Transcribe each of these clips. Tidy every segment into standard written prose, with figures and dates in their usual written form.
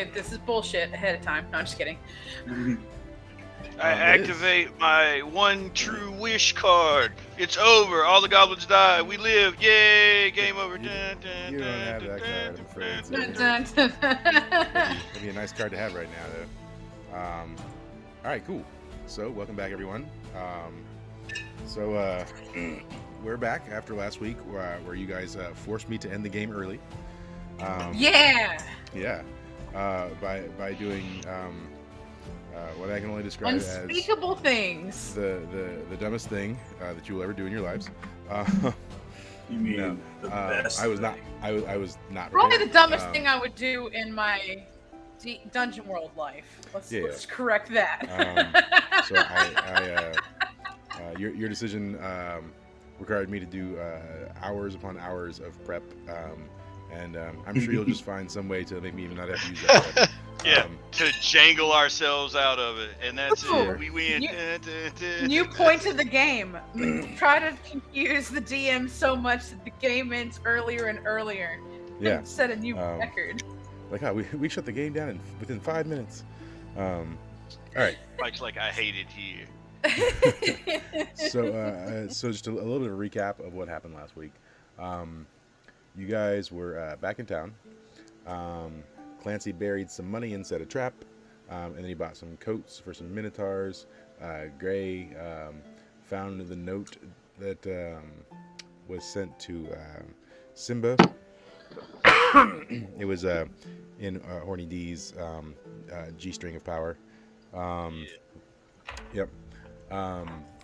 this is bullshit ahead of time. No, I'm just kidding. I activate my one true wish card. It's over. All the goblins die. We live. Yay! Game over. You don't have that card, I'm afraid. So that'd be a nice card to have right now, though. All right, cool. So, welcome back, everyone. We're back after last week, where you guys forced me to end the game early. Yeah. By doing what I can only describe unspeakable as things. The dumbest thing that you will ever do in your lives. You mean the best? I was not Probably prepared. the dumbest thing I would do in my Dungeon World life. Let's correct that. Your decision required me to do hours upon hours of prep, and I'm sure you'll just find some way to make me even not have to use that prep. To jangle ourselves out of it, and that's it. We win. New point of the game. Try to confuse the DM so much that the game ends earlier and earlier. Yeah. Set a new record. Like how we shut the game down within 5 minutes. All right. Mike's like, I hate it here. So just a little bit of a recap of what happened last week. You guys were back in town. Clancy buried some money inside a trap, and then he bought some coats for some minotaurs. Gray found the note that was sent to Simba. It was in Horny D's G-string of power. Yep.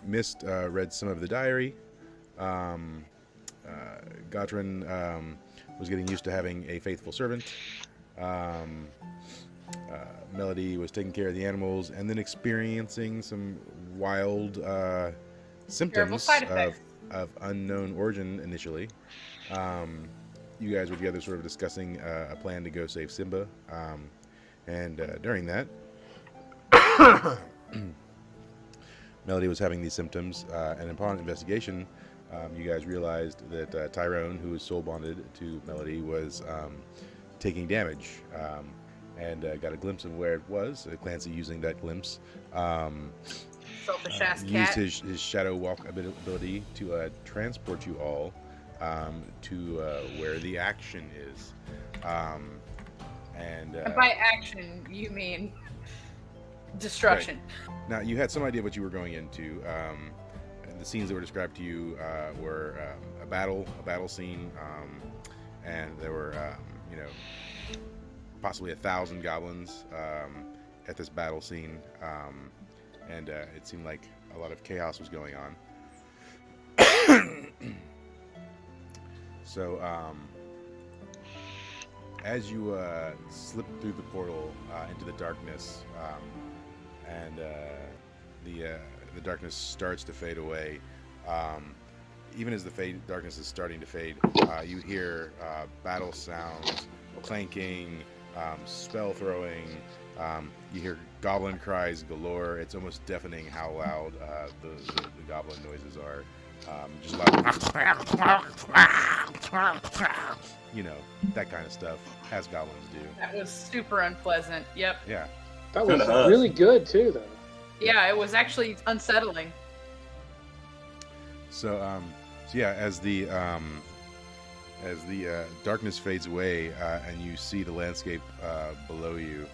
Mist read some of the diary. Gotrin was getting used to having a faithful servant. Melody was taking care of the animals and then experiencing some wild symptoms of unknown origin initially. You guys were together sort of discussing a plan to go save Simba. And during that, Melody was having these symptoms, and upon investigation, you guys realized that Tyrone, who was soul bonded to Melody, was taking damage, and got a glimpse of where it was. Clancy, using that glimpse, Selfish ass used cat. his shadow walk ability to transport you all to where the action is. And by action, you mean destruction. Right. Now, you had some idea what you were going into. And the scenes that were described to you were a battle scene, and there were, possibly 1,000 goblins at this battle scene, and it seemed like a lot of chaos was going on. So, as you slip through the portal into the darkness, and the darkness starts to fade away, even as the darkness is starting to fade, you hear battle sounds, clanking, spell throwing. You hear goblin cries galore. It's almost deafening how loud the goblin noises are. Just loud, that kind of stuff, as goblins do. That was super unpleasant. Yep. Yeah. That was really good too, though. Yeah, it was actually unsettling. So, as the darkness fades away and you see the landscape below you,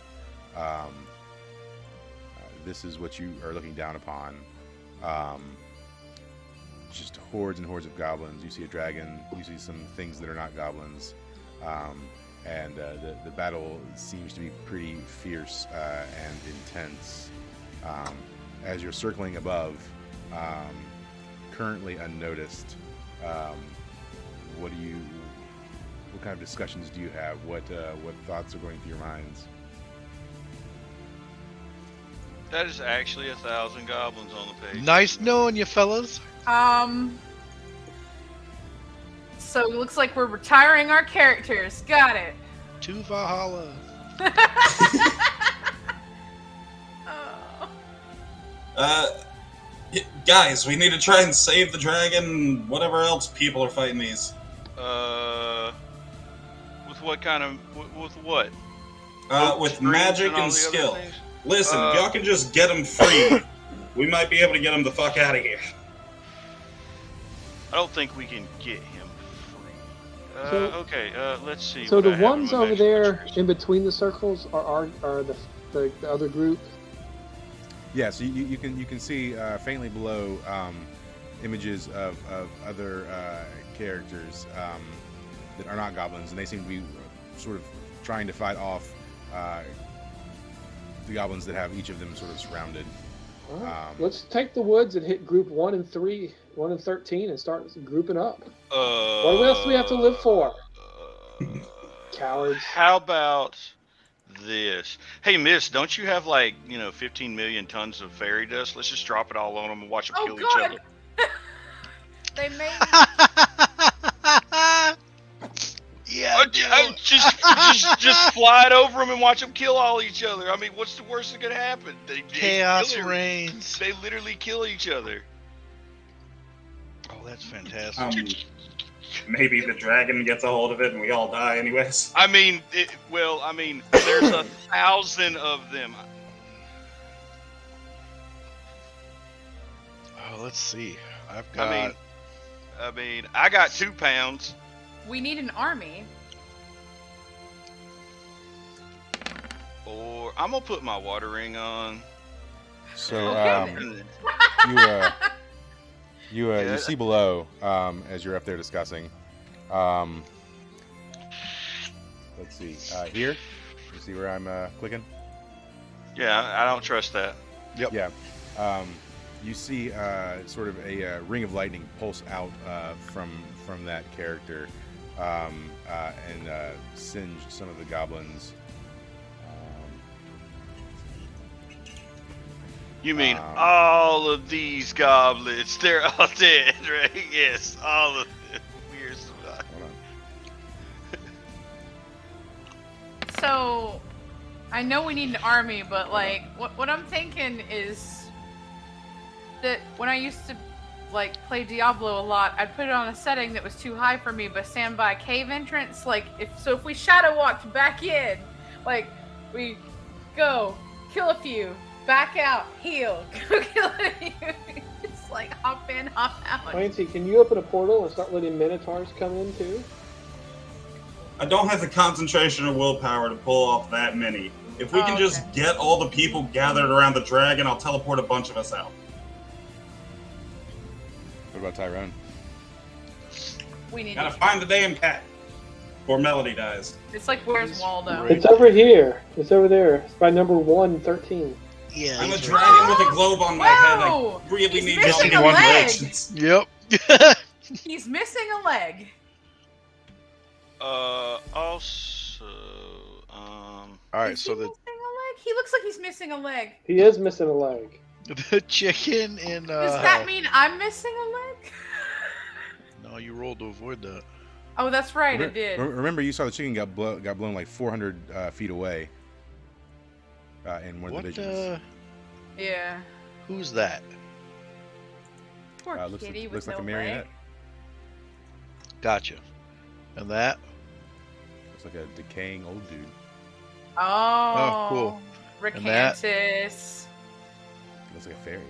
this is what you are looking down upon. Just hordes and hordes of goblins. You see a dragon. You see some things that are not goblins, and the battle seems to be pretty fierce and intense. As you're circling above, currently unnoticed, what kind of discussions do you have? What thoughts are going through your minds? That is actually 1,000 goblins on the page. Nice knowing you, fellas. So it looks like we're retiring our characters. Got it. To Valhalla. Guys, we need to try and save the dragon. Whatever else people are fighting these. With what kind of? With what? With springs magic all and the other skill. things? Listen, y'all can just get him free. We might be able to get him the fuck out of here. I don't think we can get him free. Okay, let's see. So what the I have in ones my over magic there treasures. in between the circles are the other group. Yeah, so you can see faintly below images of other characters that are not goblins, and they seem to be sort of trying to fight off the goblins that have each of them sort of surrounded. All right. Let's take the woods and hit group 1 and 3, 1 and 13, and start grouping up. What else do we have to live for? Cowards. How about this? Hey, Miss, don't you have like 15 million tons of fairy dust? Let's just drop it all on them and watch them Oh kill each God! other. They made Yeah, Just fly it over them and watch them kill all each other. I mean, what's the worst that's gonna happen? They chaos literally- reigns. They literally kill each other. Oh, that's fantastic. Maybe the dragon gets a hold of it and we all die anyways. I mean, there's 1,000 of them. Oh, let's see. I've got. I mean, I got 2 pounds. We need an army. Or I'm gonna put my water ring on. So Okay. you see below as you're up there discussing. Let's see here. You see where I'm clicking? Yeah, I don't trust that. Yep. Yeah. You see sort of a ring of lightning pulse out from that character and singe some of the goblins. You mean all of these goblins? They're all dead, right? Yes, all of them. Weird. Hold on. So, I know we need an army, but like, what I'm thinking is that when I used to like play Diablo a lot, I'd put it on a setting that was too high for me, but stand by a cave entrance. Like, if we shadow walked back in, like we go kill a few, back out, heal, go kill a few. It's like hop in, hop out. Clancy, can you open a portal and start letting minotaurs come in too? I don't have the concentration or willpower to pull off that many. If we can just get all the people gathered around the dragon, I'll teleport a bunch of us out. What about Tyrone? We need Gotta to. find the damn cat before Melody dies. It's like, where's Waldo? It's over here. It's over there. It's by number 113. Yeah. I'm a he's dragon with a globe on my head. I Whoa! really He's need missing y'all a in leg. directions. Yep. He's missing a leg. Also, All right. Is So he the missing a leg? He looks like he's missing a leg. He is missing a leg. chicken in. Does that mean I'm missing a leg? No, you rolled to avoid that. Oh, that's right, it did. Remember, you saw the chicken got blown like 400 feet away in one of What? the visions. Yeah. Who's that? Poor Looks kitty with like no a marionette. leg. Gotcha. And that? Looks like a decaying old dude. Oh, cool. And that? Recantus. Looks like a fairy.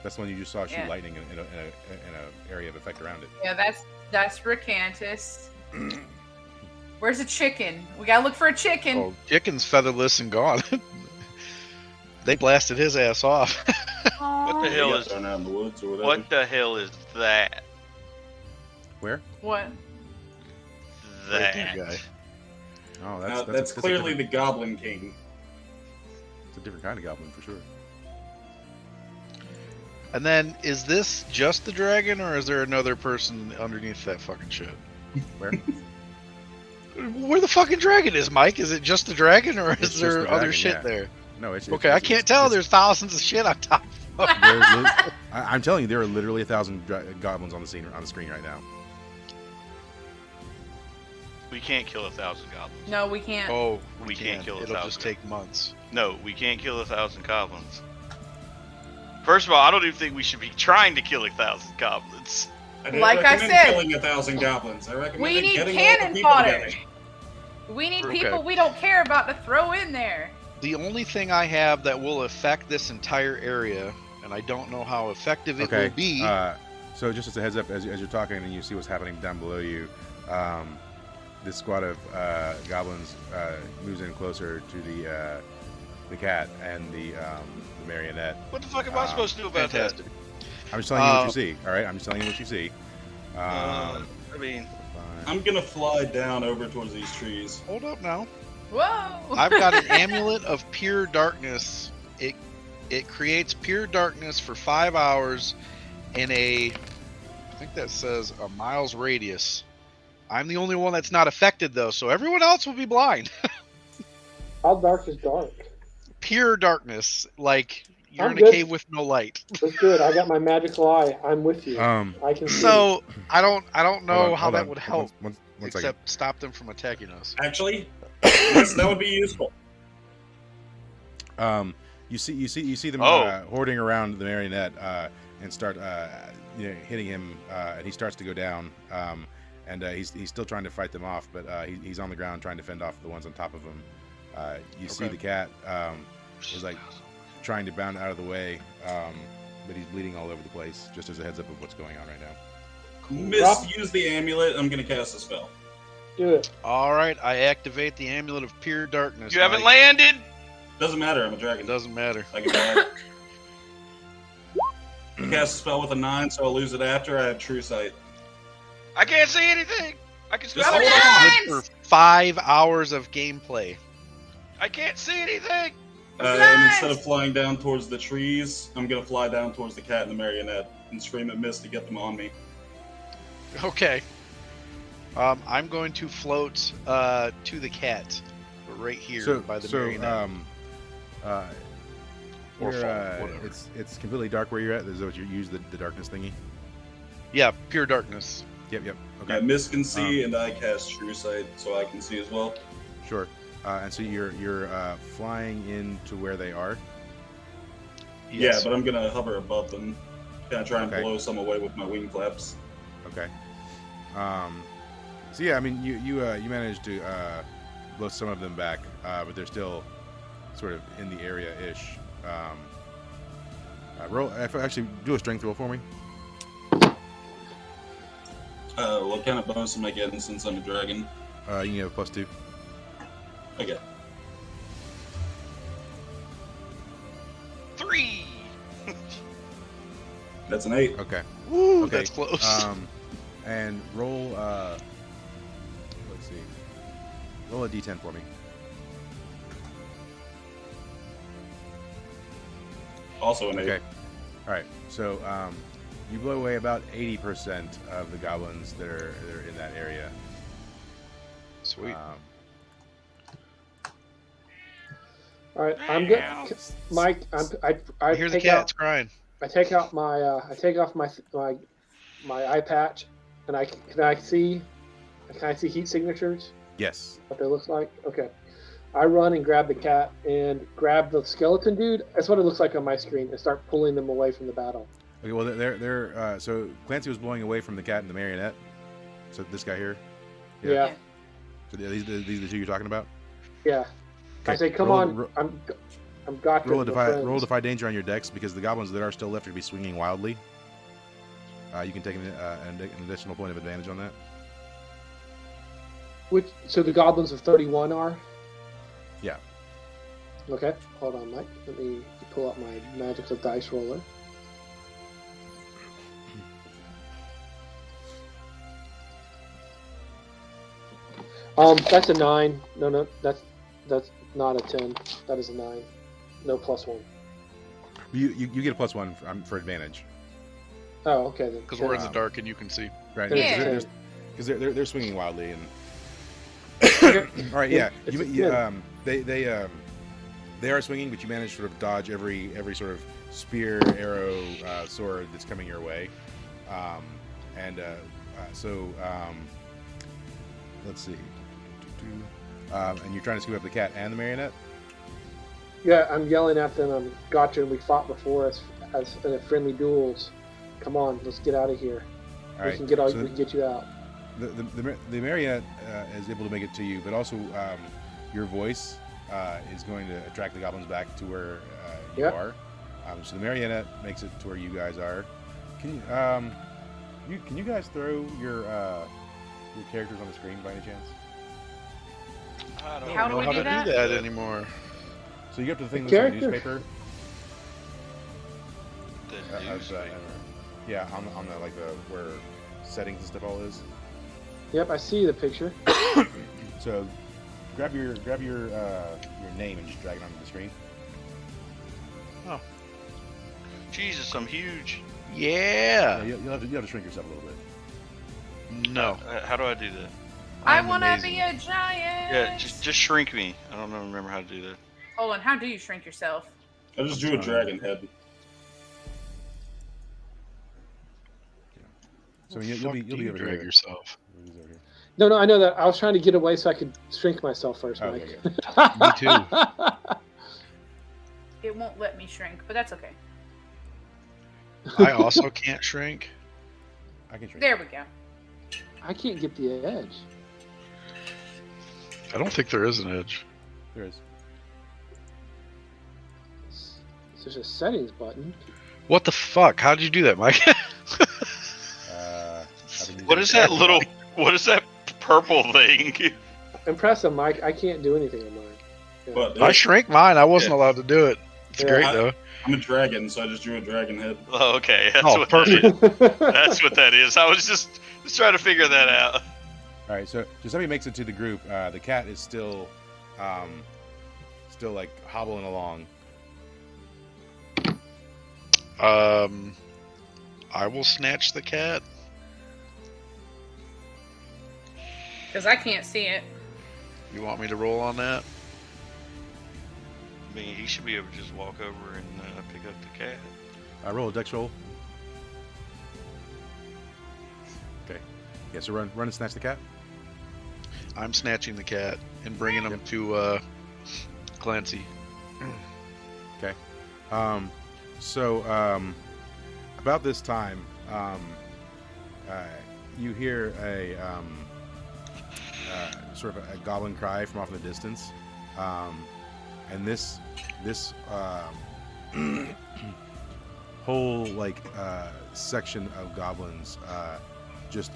That's the one you just saw shoot Yeah. lightning in a area of effect around it. Yeah, that's Recantus. Where's a chicken? We gotta look for a chicken. Oh, chicken's featherless and gone. They blasted his ass off. what the hell You is? guys are out in the woods or whatever. What the hell is that? Where? What? Right That. there, guy. Oh, Now, that's that's a clearly the different, Goblin King. it's a different kind of goblin for sure. And then, is this just the dragon, or is there another person underneath that fucking shit? Where? Where the fucking dragon is, Mike? Is it just the dragon, or It's is just there the other dragon, shit yeah. there? No, it's Okay, I can't tell. There's thousands of shit on top. I'm telling you, there are literally 1,000 goblins on the screen right now. We can't kill 1,000 goblins. No, we can't. Oh, We can't kill It'll 1,000. just take months. No, we can't kill 1,000 goblins. First of all, I don't even think we should be trying to kill 1,000 goblins. I don't Like I recommend said, killing 1,000 goblins. I recommend we need getting all the cannon people fodder. together. We need Okay. people we don't care about to throw in there. The only thing I have that will affect this entire area, and I don't know how effective it will be. So just as a heads up, as you're talking and you see what's happening down below you, this squad of goblins moves in closer to the cat and the marionette. What the fuck am I supposed to do about Fantastic. I'm just telling you what you see. All right, I'm just telling you what you see. I mean, I'm gonna fly down over towards these trees. Hold up now. Whoa! I've got an amulet of pure darkness. It creates pure darkness for 5 hours in I think that says a mile's radius. I'm the only one that's not affected though, so everyone else will be blind. How dark is dark? Pure darkness, like you're I'm in good. a cave with no light. That's good. I got my magical eye. I'm with you. I can see. So I don't know Hold on, how hold that on. would help, One second. except stop them from attacking us. Actually, yes, that would be useful. You see them hoarding around the marionette and start hitting him, and he starts to go down. And he's still trying to fight them off, but he's on the ground trying to fend off the ones on top of him. You see the cat is like trying to bound out of the way, but he's bleeding all over the place. Just as a heads up of what's going on right now. Misuse the amulet. I'm gonna cast a spell. Do it. All right, I activate the amulet of pure darkness. you haven't Mike. landed. Doesn't matter. I'm a It dragon. doesn't matter. I can fly. I cast a spell with a 9, so I'll lose it after. I have true sight. I can't see anything. I can still Just have hold a on. Good for 5 hours of gameplay. I can't see anything. And instead of flying down towards the trees, I'm gonna fly down towards the cat and the marionette and scream at Mist to get them on me. Okay. I'm going to float to the cat, right here by the marionette. Or fall, whatever. It's completely dark where you're at. Is that what you use the darkness thingy? Yeah, pure darkness. Yep. Okay. Mist can see, and I cast true sight, so I can see as well. Sure. And so you're flying into where they are. Yeah, but I'm gonna hover above them. Gonna try and Okay. blow some away with my wing flaps. Okay. So yeah, I mean, you managed to blow some of them back, but they're still sort of in the area-ish. Actually, do a strength roll for me. What kind of bonus am I getting since I'm a dragon? You can have a +2. Okay. 3. That's an 8. Okay. Woo, Okay. that's close. And roll. Let's see. Roll a d10 for me. Also an 8. Okay. All right. So you blow away about 80% of the goblins that are in that area. Sweet. All right, I'm good. Mike, I Hear the take out. cat's crying. I take out my. I take off my eye patch, and can I see heat signatures? Yes. What they look like? Okay. I run and grab the cat and grab the skeleton dude. That's what it looks like on my screen, and start pulling them away from the battle. Okay. Well, they're so Clancy was blowing away from the cat and the marionette. So this guy here. Yeah. So these are the two you're talking about. Yeah. I say, come on. I'm got Roll to defy danger on your decks because the goblins that are still left are to be swinging wildly. You can take an additional point of advantage on that. So the goblins of 31 are? Yeah. Okay. Hold on, Mike. Let me pull out my magical dice roller. That's a 9. No, that's not a 10. That is a 9. No +1. You get a +1 for advantage. Oh, okay then. Because we're in the dark and you can see. Right. Yeah. Because they're swinging wildly and. All right. Yeah. They are swinging, but you manage to sort of dodge every sort of spear, arrow, sword that's coming your way. Let's see. And you're trying to scoop up the cat and the marionette? Yeah, I'm yelling at them. Gotcha, we fought before as in friendly duels. Come on, let's get out of here. All right. We can get you out. the marionette is able to make it to you, but also your voice is going to attract the goblins back to where you are. So the marionette makes it to where you guys are. Can you guys throw your characters on the screen by any chance? I don't How do know we how do to that? do that anymore. So you have to think that's on the character? newspaper. The newspaper. Yeah, on the like the where settings and stuff all is. Yep, I see the picture. So grab your name and just drag it onto the screen. Jesus, I'm huge. Yeah. You'll have to shrink yourself a little bit. No. How do I do that? I I'm want to amazing. be a giant. Yeah, just shrink me. I don't remember how to do that. Hold on, how do you shrink yourself? I just drew a dragon head. So you'll be over drag here. yourself. He's over here. No, I know that. I was trying to get away so I could shrink myself first, Oh, Mike. okay, Me too. It won't let me shrink, but that's okay. I also can't shrink. I can shrink. There we go. I can't get the edge. I don't think there is an edge. There is. There's a settings button. What the fuck? How did you do that, Mike? What is that little? What is that purple thing? Impressive, Mike. I can't do anything on mine. Yeah. But I shrank mine. I wasn't allowed to do it. It's Yeah, great I- though. I'm a dragon, so I just drew a dragon head. Oh, okay, that's Oh, what perfect. That is. That's what that is. I was just trying to figure that out. All right, so Giuseppe makes it to the group. The cat is still like hobbling along. I will snatch the cat. Because I can't see it. You want me to roll on that? I mean, he should be able to just walk over and pick up the cat. Roll a dex roll. Okay. Yeah, so run and snatch the cat. I'm snatching the cat and bringing him to Clancy. Okay. So about this time, you hear a sort of a goblin cry from off in the distance, and this whole section of goblins just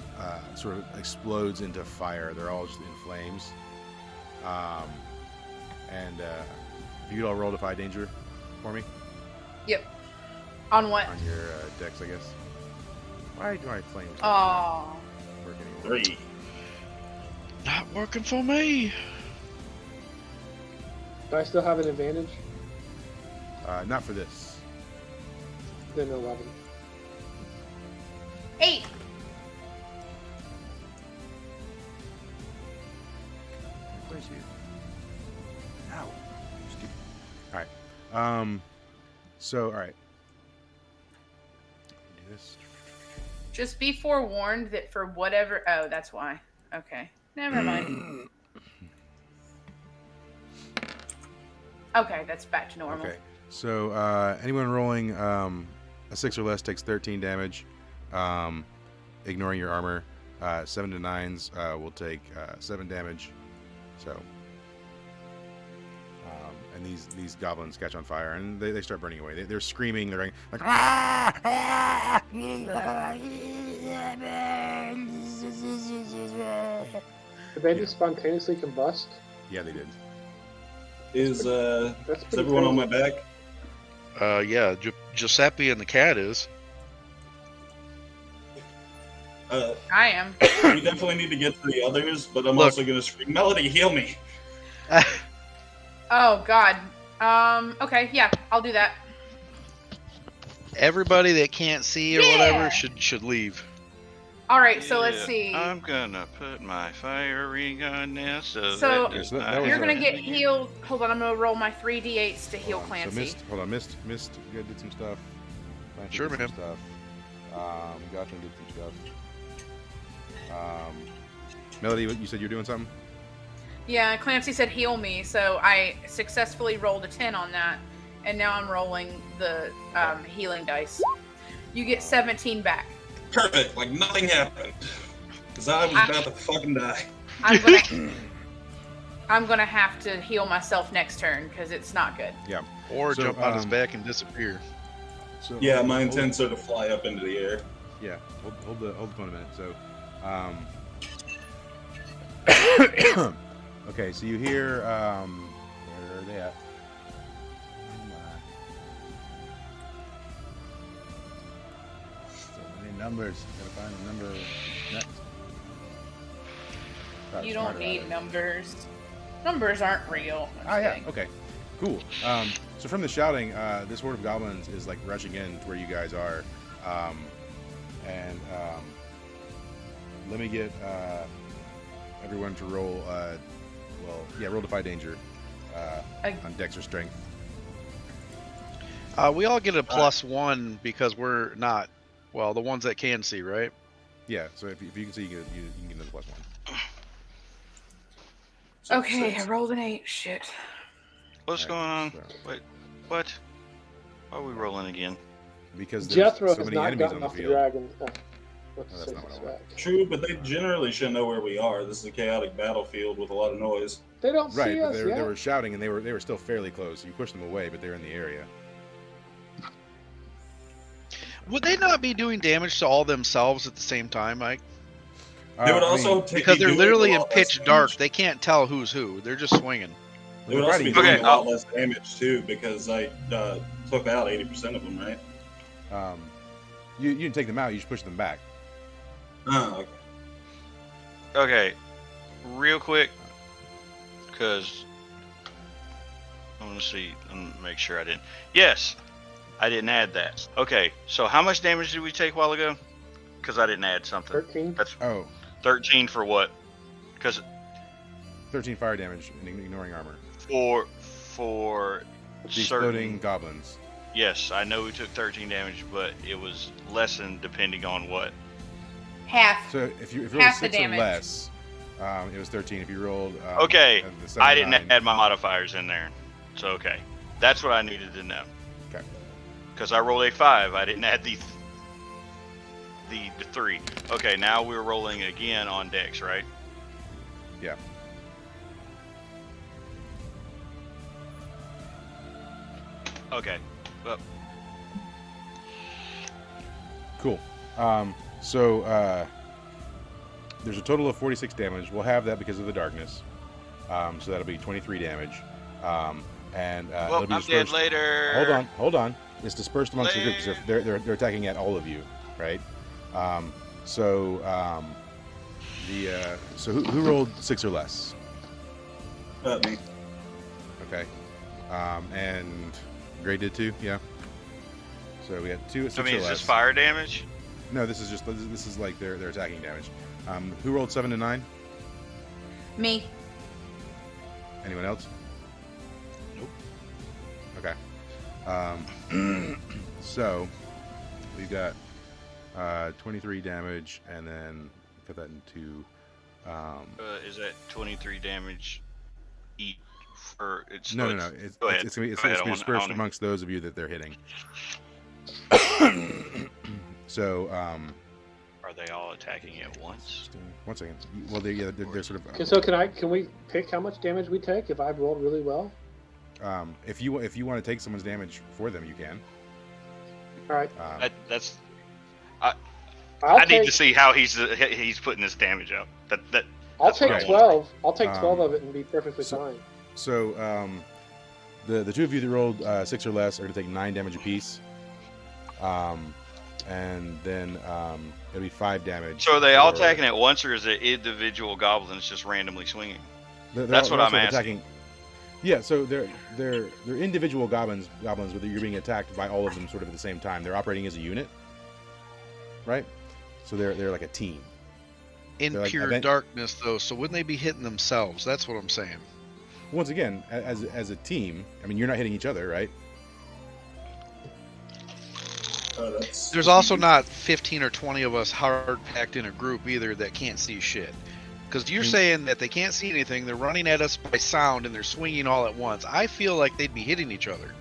sort of explodes into fire. They're all just in flames. And if you could all roll Defy Danger for me Yep. On what? on your decks, I guess. Why do I flames? Oh. Work anymore? 3. Not working for me. Do I still have an advantage? Not for this. Then 11. 8. Where's you? Ow. Stupid. All right. So all right. Do this. Just be forewarned that for whatever. Oh, that's why. Okay. Never mind. Okay, that's back to normal. Okay. So anyone rolling a 6 or less takes 13 damage, ignoring your armor. 7 to 9s will take 7 damage. So, and these goblins catch on fire and they start burning away. They're screaming. They're like, "Ah! Ah!" Did they just spontaneously combust? Yeah, they did. Is That's pretty everyone on crazy. my back? Yeah, Giuseppe and the cat is. I am. We definitely need to get to the others, but I'm Look. also going to scream, Melody, heal me! Oh God. Okay. Yeah, I'll do that. Everybody that can't see or whatever should leave. All right. So let's Yeah, see. I'm gonna put my firing gun now, so So, that does that not was You're gonna a- get healed. Hold on. I'm gonna roll my 3d8s to heal Hold on. Clancy. So missed. You did some stuff. Clancy Sure, did man. some stuff. Gotcha did some stuff. Melody, you said you're doing something? Yeah, Clancy said heal me, so I successfully rolled a 10 on that, and now I'm rolling the healing dice. You get 17 back. Perfect, like nothing happened. Because I was about to fucking die. I'm gonna have to heal myself next turn because it's not good. Yeah. Or So, jump on his back and disappear. So Yeah, my intents are to fly up into the air. Yeah, hold the phone a minute. So, okay, so you hear, where are they at? So many numbers. Gotta find a number next. You don't need numbers. Numbers aren't real. Oh yeah. Okay. Cool. So from the shouting, this horde of goblins is like rushing in to where you guys are, and let me get everyone to roll. Roll Defy Danger on Dex or Strength. We all get a +1 because we're not, well, the ones that can see, right? Yeah. So if you can see, you can get another +1. Okay, I rolled an 8. Shit. What's going on? Wait, what? Why are we rolling again? Because there's Jethro so has many not enemies gotten on the off the field. dragon. that's not what I want. True, but they generally should know where we are. This is a chaotic battlefield with a lot of noise. They don't Right, see but us they yet. were shouting and they were still fairly close. You pushed them away, but they're in the area. Would they not be doing damage to all themselves at the same time, Mike? They would I also mean, Because they're doing literally a in lot less pitch dark. damage. They can't tell who's who. They're just swinging. They would also be Okay, doing a lot less damage too because I took out 80% of them, right? you didn't take them out. You just pushed them back. Oh, okay. Okay, real quick, because I'm gonna see and make sure I didn't. Yes, I didn't add that. Okay, so how much damage did we take a while ago? Because I didn't add something. 13. That's Oh, 13 for what? Because 13 fire damage, ignoring armor. for The certain. exploding goblins. Yes, I know we took 13 damage, but it was lessened depending on what. Half. So if you rolled Half the 6 or damage. less, it was 13. If you rolled Okay, the 7 I or didn't 9, add my modifiers in there, so okay, that's what I needed to know. Okay. Because I rolled a 5, I didn't add the 3. Okay, now we're rolling again on Dex, right? Yeah. Okay. Well, Cool. So there's a total of 46 damage. We'll have that because of the darkness. So that'll be 23 damage. And well, it'll be I'm dead dispersed. later. Hold on. It's dispersed amongst the group because they're attacking at all of you, right? So who rolled 6 or less? Not me. Okay. And Gray did too. Yeah. So we had 2 at 6 I mean, or is less. this fire damage? No, this is like their attacking damage. Who rolled 7 to 9? Me. Anyone else? Nope. Okay. So we've got 23 damage, and then put that into. Is that 23 damage each? Or it's No. Go ahead. It's gonna be Go ahead, I wanna- dispersed amongst those of you that they're hitting. So Are they all attacking at once? 1 second. Well, they're sort of. Okay, so can we pick how much damage we take if I've rolled really well? If you want to take someone's damage for them, you can. All right. I need to see how he's putting this damage up. I'll that's what take I 12. I'll take 12 of it and be perfectly fine. So the 2 of you that rolled 6 or less are going to take 9 damage apiece. And then it'll be 5 damage. So are they all attacking at once, or is it individual goblins just randomly swinging? That's what I'm asking. Yeah, so they're individual goblins, but you're being attacked by all of them sort of at the same time. They're operating as a unit, right? So they're like a team. In They're like pure darkness, though, so wouldn't they be hitting themselves? That's what I'm saying. Once again, as a team, I mean, you're not hitting each other, right? There's also not 15 or 20 of us hard packed in a group either that can't see shit. Because you're saying that they can't see anything, they're running at us by sound, and they're swinging all at once. I feel like they'd be hitting each other.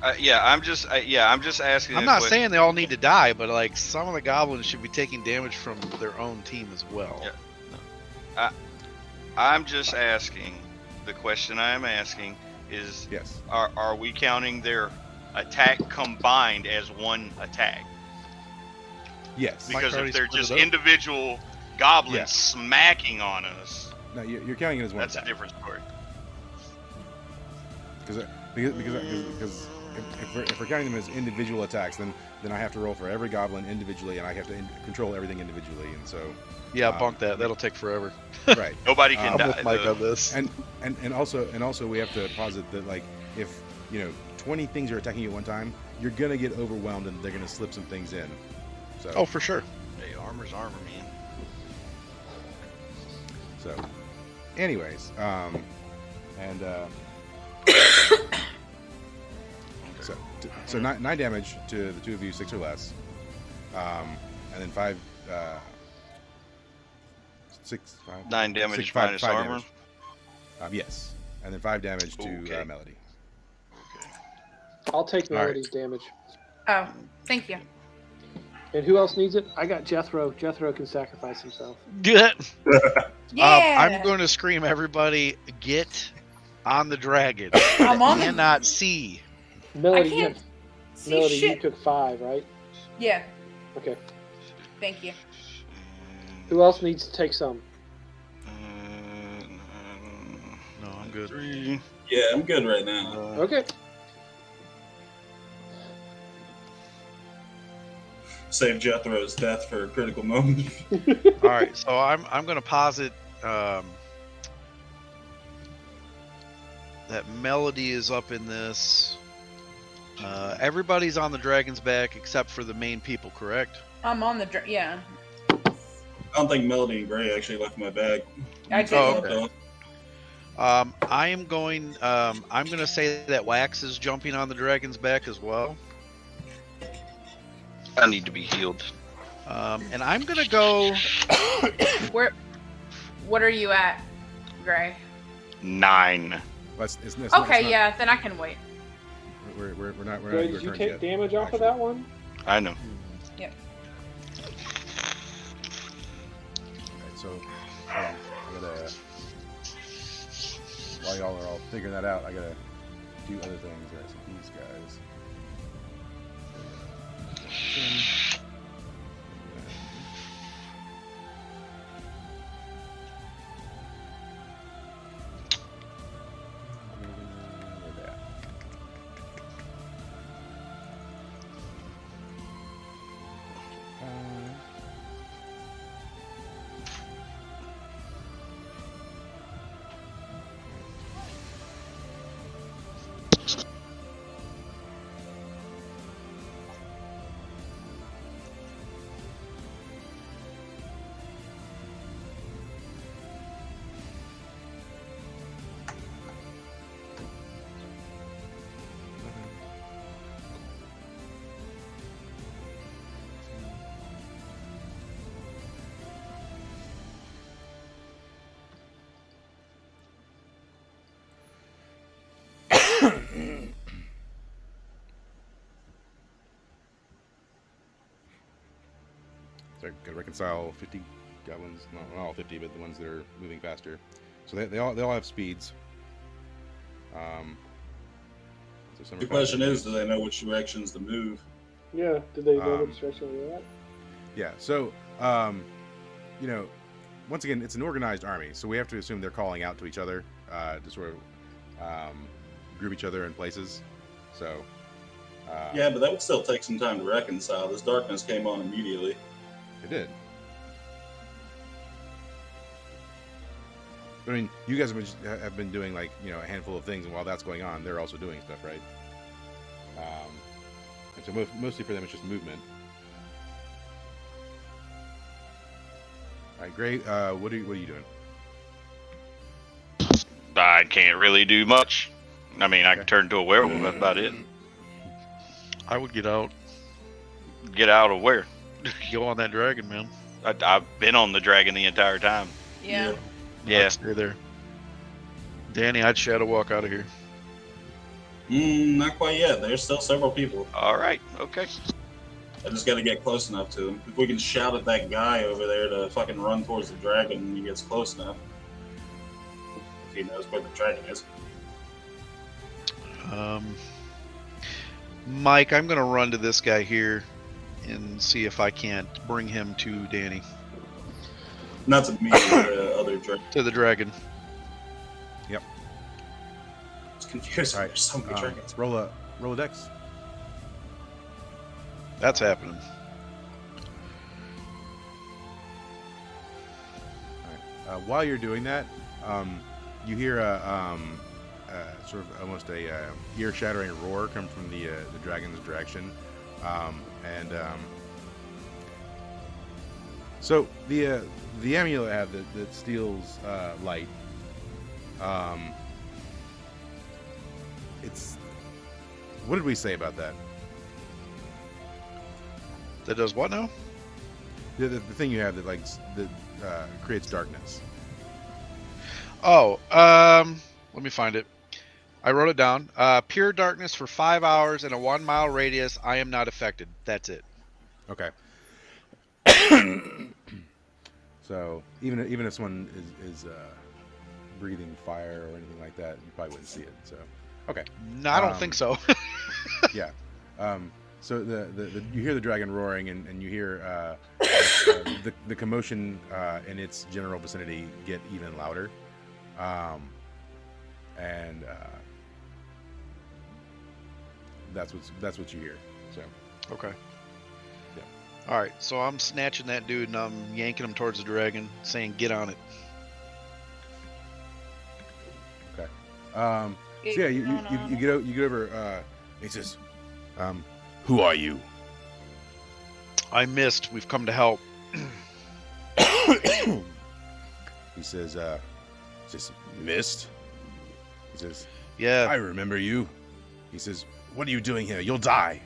I'm just asking. I'm not saying they all need to die, but like some of the goblins should be taking damage from their own team as well. Yeah. I'm just asking. The question I am asking is: Yes. Are we counting their attack combined as one attack? Yes. Because if they're just individual goblins Yeah. smacking on us, No, you're counting it as one. that's attack. a different story. Because if we're counting them as individual attacks, then I have to roll for every goblin individually, and I have to control everything individually, and so. Yeah, bunk that. That'll take forever. Right. Nobody can I'm die. with Mike on this. And also we have to posit that, like, if 20 things are attacking you at one time, you're gonna get overwhelmed and they're gonna slip some things in. So. Oh, for sure. Hey, armor's armor, man. So, anyways, so 9 damage to the two of you, 6 or less, and then 5. 9 damage six, minus five armor. Damage. Yes, and then 5 damage to Okay. Melody. I'll take All right. Melody's damage. Oh, thank you. And who else needs it? I got Jethro. Jethro can sacrifice himself. Good. Yeah. I'm going to scream, everybody, get on the dragon. I'm on I the- cannot see. Melody, I can't see Melody, you shit. took 5, right? Yeah. Okay. Thank you. Who else needs to take some? No, I'm good. 3. Yeah, I'm good right now. Okay. Save Jethro's death for a critical moment. All right, so I'm going to posit that Melody is up in this. Everybody's on the dragon's back except for the main people, correct? I'm on the yeah. I don't think Melody and Gray actually left my bag. I did. Oh, okay. I'm going to say that Wax is jumping on the dragon's back as well. I need to be healed. And I'm going to go. What are you at, Gray? 9. It's Okay, yeah, then I can wait. We're not. We're Gray, not did you turns take yet, damage off of actually. that one? I know. Yep. Alright, so I gotta. While y'all are all figuring that out, I gotta do other things. Right, so these guys. Where that? So I gotta reconcile 50 goblins, not all 50, but the ones that are moving faster. So they all have speeds. So some are The question faster. is, do they know which directions to move? Yeah. Did they know which direction we were at? Yeah. So once again, it's an organized army, so we have to assume they're calling out to each other to sort of group each other in places. So. Yeah, but that would still take some time to reconcile. This darkness came on immediately. It did. I mean, you guys have been doing like a handful of things, and while that's going on, they're also doing stuff, right? And so mostly for them, it's just movement. All right, Gray. What are you doing? I can't really do much. I mean, I can turn into a werewolf. That's about it. I would get out. Get out of where? Go on that dragon, man. I've been on the dragon the entire time. Yeah. Yeah. I'd stay there. Danny, I'd shadow walk out of here. Not quite yet. There's still several people. All right. Okay. I just got to get close enough to him. If we can shout at that guy over there to fucking run towards the dragon when he gets close enough. If he knows where the dragon is. Mike, I'm gonna run to this guy here and see if I can't bring him to Danny. Not to me, the other dragon. To the dragon. Yep. It's confusing. All right. There's so many dragons. Roll a dex. That's happening. All right. While you're doing that, you hear a sort of almost a ear-shattering roar come from the dragon's direction, so the amulet I have that steals light. It's what did we say about that? That does what now? The thing you have that creates darkness. Oh, let me find it. I wrote it down. Pure darkness for 5 hours in a 1 mile radius. I am not affected. That's it. Okay. So even if someone is breathing fire or anything like that, you probably wouldn't see it. So okay. No, I don't think so. Yeah. So you hear the dragon roaring, and you hear the commotion in its general vicinity get even louder, and that's what you hear. So Okay. Yeah. All right. So I'm snatching that dude and I'm yanking him towards the dragon, saying, "Get on it." okay. So yeah, you get over. He says, "Who are you?" I missed. We've come to help. He says, "Mist." He says, Yeah. "I remember you." He says, "What are you doing here? You'll die."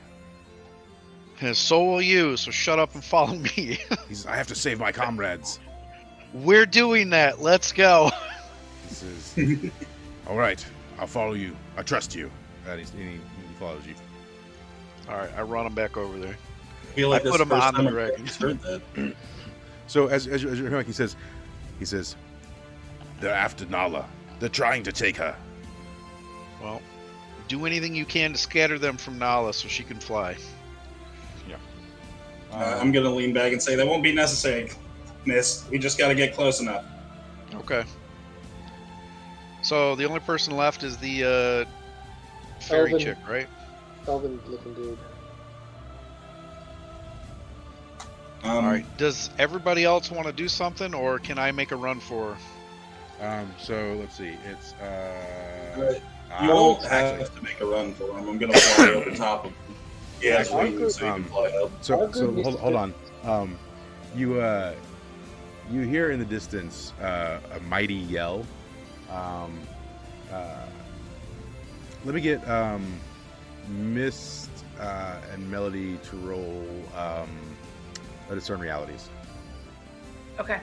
And so will you. So shut up and follow me. He says, "I have to save my comrades." We're doing that. Let's go. He says, "All right, I'll follow you. I trust you." And he follows you. All right. I run him back over there. I feel like I this put is the him first on the time dragon. I've heard that. So as you're hearing, he says, "They're after Nala. They're trying to take her." Well, do anything you can to scatter them from Nala so she can fly. I'm gonna lean back and say that won't be necessary, Miss. We just gotta get close enough. Okay. So the only person left is the fairy Elven. chick, right? Elven looking dude. All right. Does everybody else want to do something, or can I make a run for her? So let's see. It's You won't have to make a run for him. I'm gonna fly over top of him. Yeah, Actually, wings, so you can fly up. So Good, hold on. You hear in the distance a mighty yell. Let me get Mist and Melody to roll discern realities. Okay.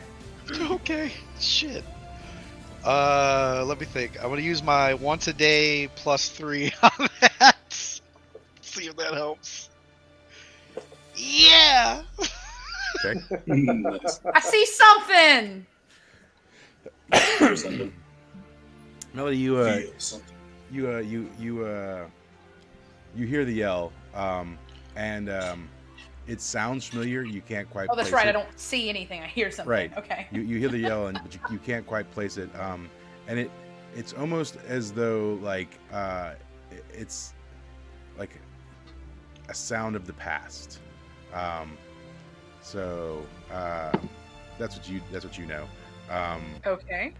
Okay. Shit. Let me think. I'm gonna use my once a day +3 on that. See if that helps. Yeah. Okay. Nice. I see something. Or something. Melody, you Feel something. you hear the yell, and it sounds familiar. You can't quite. Oh, that's place right. it. I don't see anything. I hear something. Right. Okay. You hear the yell, but you can't quite place it. And it's almost as though it's like a sound of the past. So that's what you know. Okay.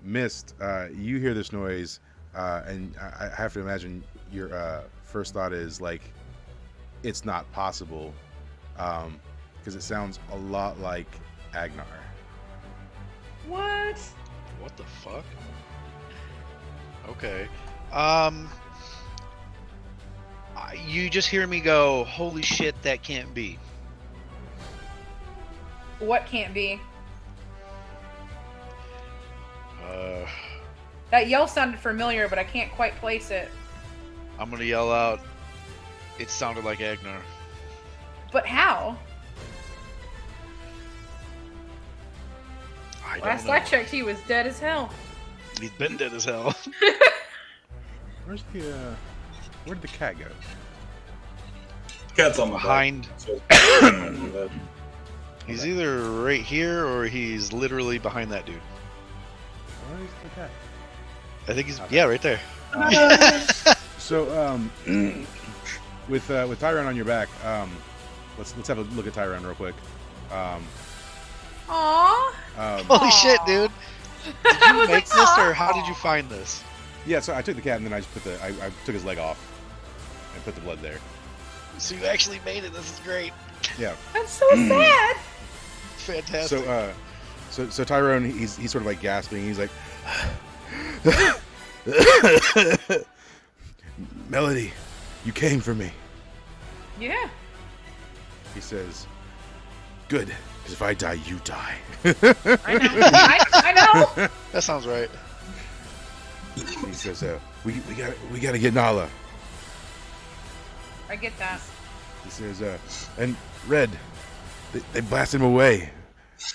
Mist, you hear this noise, and I have to imagine your first thought is like, it's not possible, because it sounds a lot like Agnar. What? What the fuck? Okay. You just hear me go, "Holy shit, that can't be." What can't be? Uh, That yell sounded familiar, but I can't quite place it. I'm gonna yell out. It sounded like Agnar. But how? I don't Last know. I checked, he was dead as hell. He's been dead as hell. Where's the where did the cat go? Cat's on my Behind. back. He's either right here or he's literally behind that dude. Where is the cat? I think he's Okay. yeah, right there. So with Tyrone on your back, let's have a look at Tyrone real quick. Aww. Holy shit, dude! Did I you was make like, this, or "Aw." how did you find this? Yeah, so I took the cat and then I just put I took his leg off and put the blood there. So you actually made it. This is great. Yeah. I'm so sad. Fantastic. So Tyrone, he's sort of like gasping. He's like, Melody, you came for me. Yeah. He says, good, because if I die, you die. I know. I know. That sounds right. He says, we gotta get Nala. I get that. He says, and Red, they blasted him away.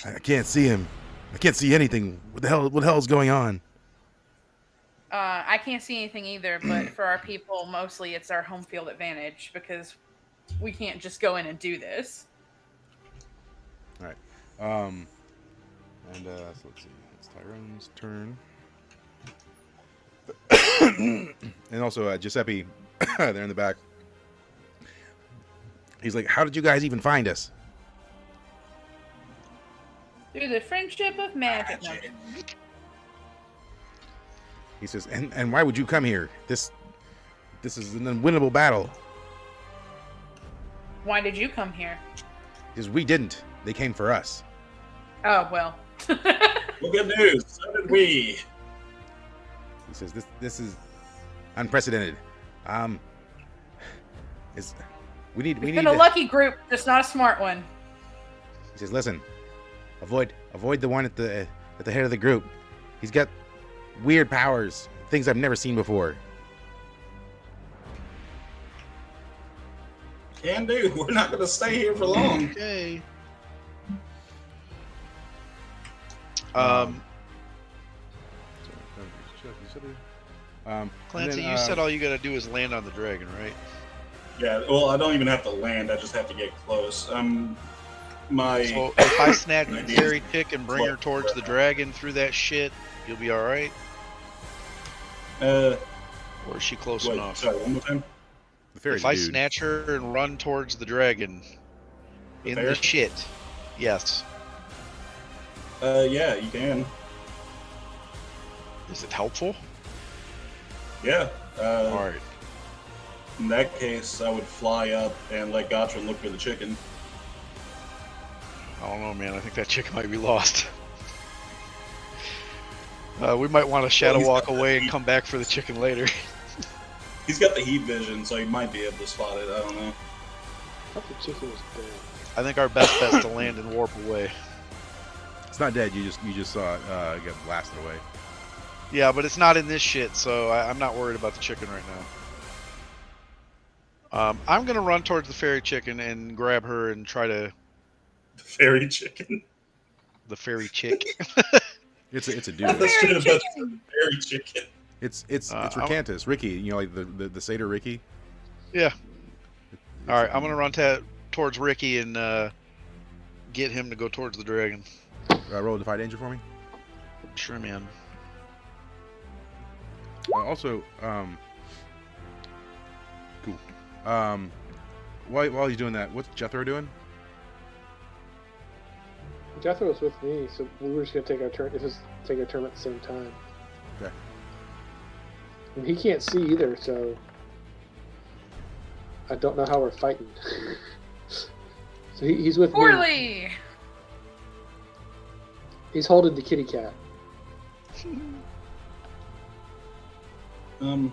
I can't see him. I can't see anything. What the hell is going on? I can't see anything either, but for our people, mostly it's our home field advantage because we can't just go in and do this. All right. So let's see. It's Tyrone's turn. And also Giuseppe, there in the back. He's like, how did you guys even find us? Through the friendship of magic. No. He says, and why would you come here? This is an unwinnable battle. Why did you come here? Because we didn't. They came for us. Oh, well. Well, good news. So did we. He says, this is unprecedented. We need It's been a lucky group, just not a smart one. He says, listen, avoid the one at the head of the group. He's got weird powers, things I've never seen before. Can do. We're not going to stay here for long. Okay. Clancy, you said all you gotta do is land on the dragon, right? Yeah, well, I don't even have to land. I just have to get close. So if I snatch the fairy chick and bring her towards the dragon through that shit, you'll be all right. Or is she close enough? Sorry, one more time. If I snatch her and run towards the dragon in the shit, yes. Yeah, you can. Is it helpful? Yeah. All right. In that case, I would fly up and let Gotcha look for the chicken. I don't know, man. I think that chicken might be lost. We might want to shadow walk away and come back for the chicken later. He's got the heat vision, so he might be able to spot it. I don't know. I thought the chicken was dead. I think our best bet's to land and warp away. It's not dead. You just saw it get blasted away. Yeah, but it's not in this shit, so I'm not worried about the chicken right now. I'm gonna run towards the fairy chicken and grab her and try to. The fairy chicken. The fairy chick. It's a dude. That's straight up the fairy chicken. It's Recantus, Ricky. You know, like the satyr Ricky. Yeah. All right, I'm gonna run towards Ricky and get him to go towards the dragon. Roll a defy danger for me. Sure, man. Also, cool. While he's doing that, what's Jethro doing? Jethro's with me, so we were just gonna take our turn. Just take our turn at the same time. Okay. And he can't see either, so I don't know how we're fighting. So he's with me. Poorly! He's holding the kitty cat. Does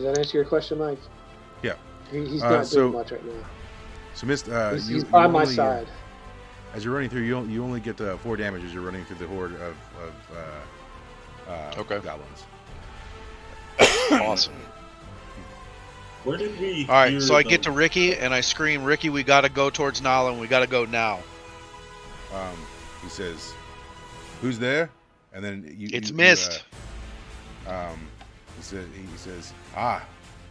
that answer your question, Mike? Yeah. He's not doing much right now. So, Mist, he's by my side. As you're running through, you only get 4 damage as you're running through the horde of okay. goblins. awesome. Where did we? All right, hear so I the- get to Ricky and I scream, "Ricky, we gotta go towards Nala, and we gotta go now." He says, "Who's there?" And then It's Mist. He says, "Ah,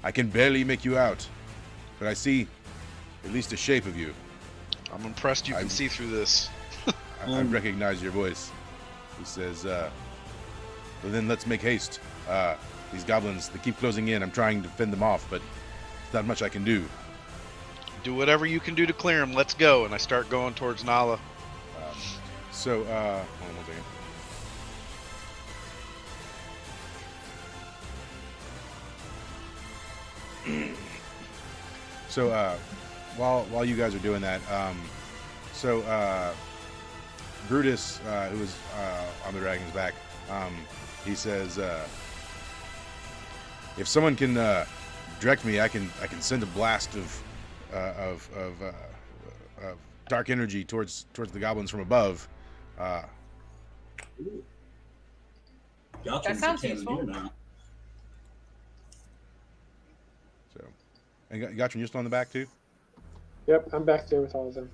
I can barely make you out, but I see at least a shape of you. I'm impressed you can see through this. I recognize your voice." He says, "Well, then let's make haste. These goblins, they keep closing in. I'm trying to fend them off, but there's not much I can do." Do whatever you can do to clear him. Let's go. And I start going towards Nala. Hold on one second. So, while you guys are doing that, Brutus, who was on the dragon's back, he says, "If someone can direct me, I can send a blast of dark energy towards the goblins from above." Gotcha, That sounds cannon useful. here now. So, and Gotcha, you're still on the back too? Yep, I'm back there with all of them.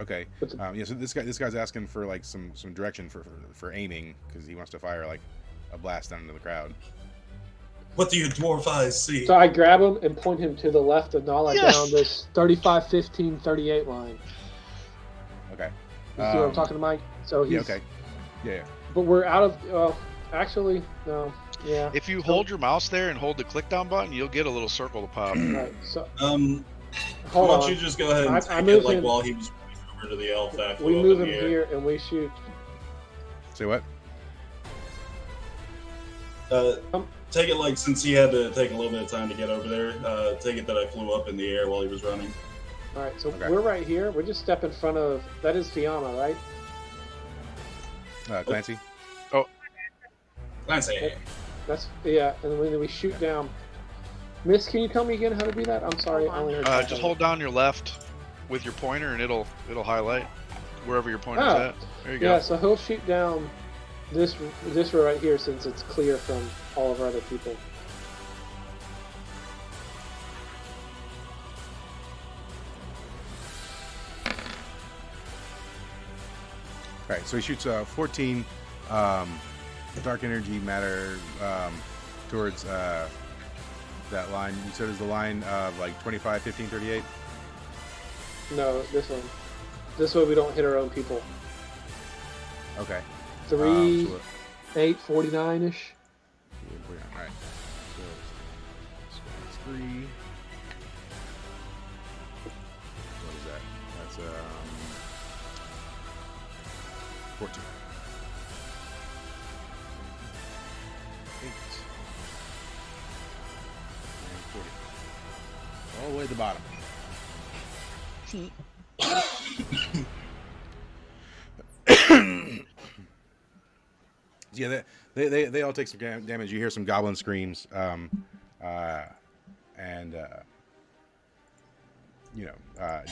Okay. But the- Yeah. So this guy's asking for like some direction for aiming because he wants to fire like a blast down into the crowd. What do your dwarf eyes see? So I grab him and point him to the left of Nala Yes! down this 35, 15, 38 line. Okay. You see what I'm talking to, Mike? So he's, Yeah. Okay. Yeah. But we're out of. Actually, no. Yeah. If you hold your mouse there and hold the click down button, you'll get a little circle to pop. Right. So Why hold don't on. you just go ahead and I take move it like him- while he was running over to the elf that We flew move up him in the air. here and we shoot. Say what? Take it like since he had to take a little bit of time to get over there. Take it that I flew up in the air while he was running. All right. So Okay. we're right here. We're just step in front of. That is Fiamma, right? Clancy. Clancy. That's yeah. And then we shoot down. Miss, can you tell me again how to do that? I'm sorry. I only heard. Just hold down your left with your pointer, and it'll highlight wherever your pointer's Oh. at. There you go. Yeah. So he'll shoot down this row right here since it's clear from all of our other people. All right. So he shoots 14 dark energy matter towards that line. You said is the line of like 25, 15, 38. No, this one. This way we don't hit our own people. Okay. 3, So, 8, 49-ish. all right. So that's 3. What is that? That's 14. 8. And 40. All the way to the bottom. Yeah, they all take some damage. You hear some goblin screams, and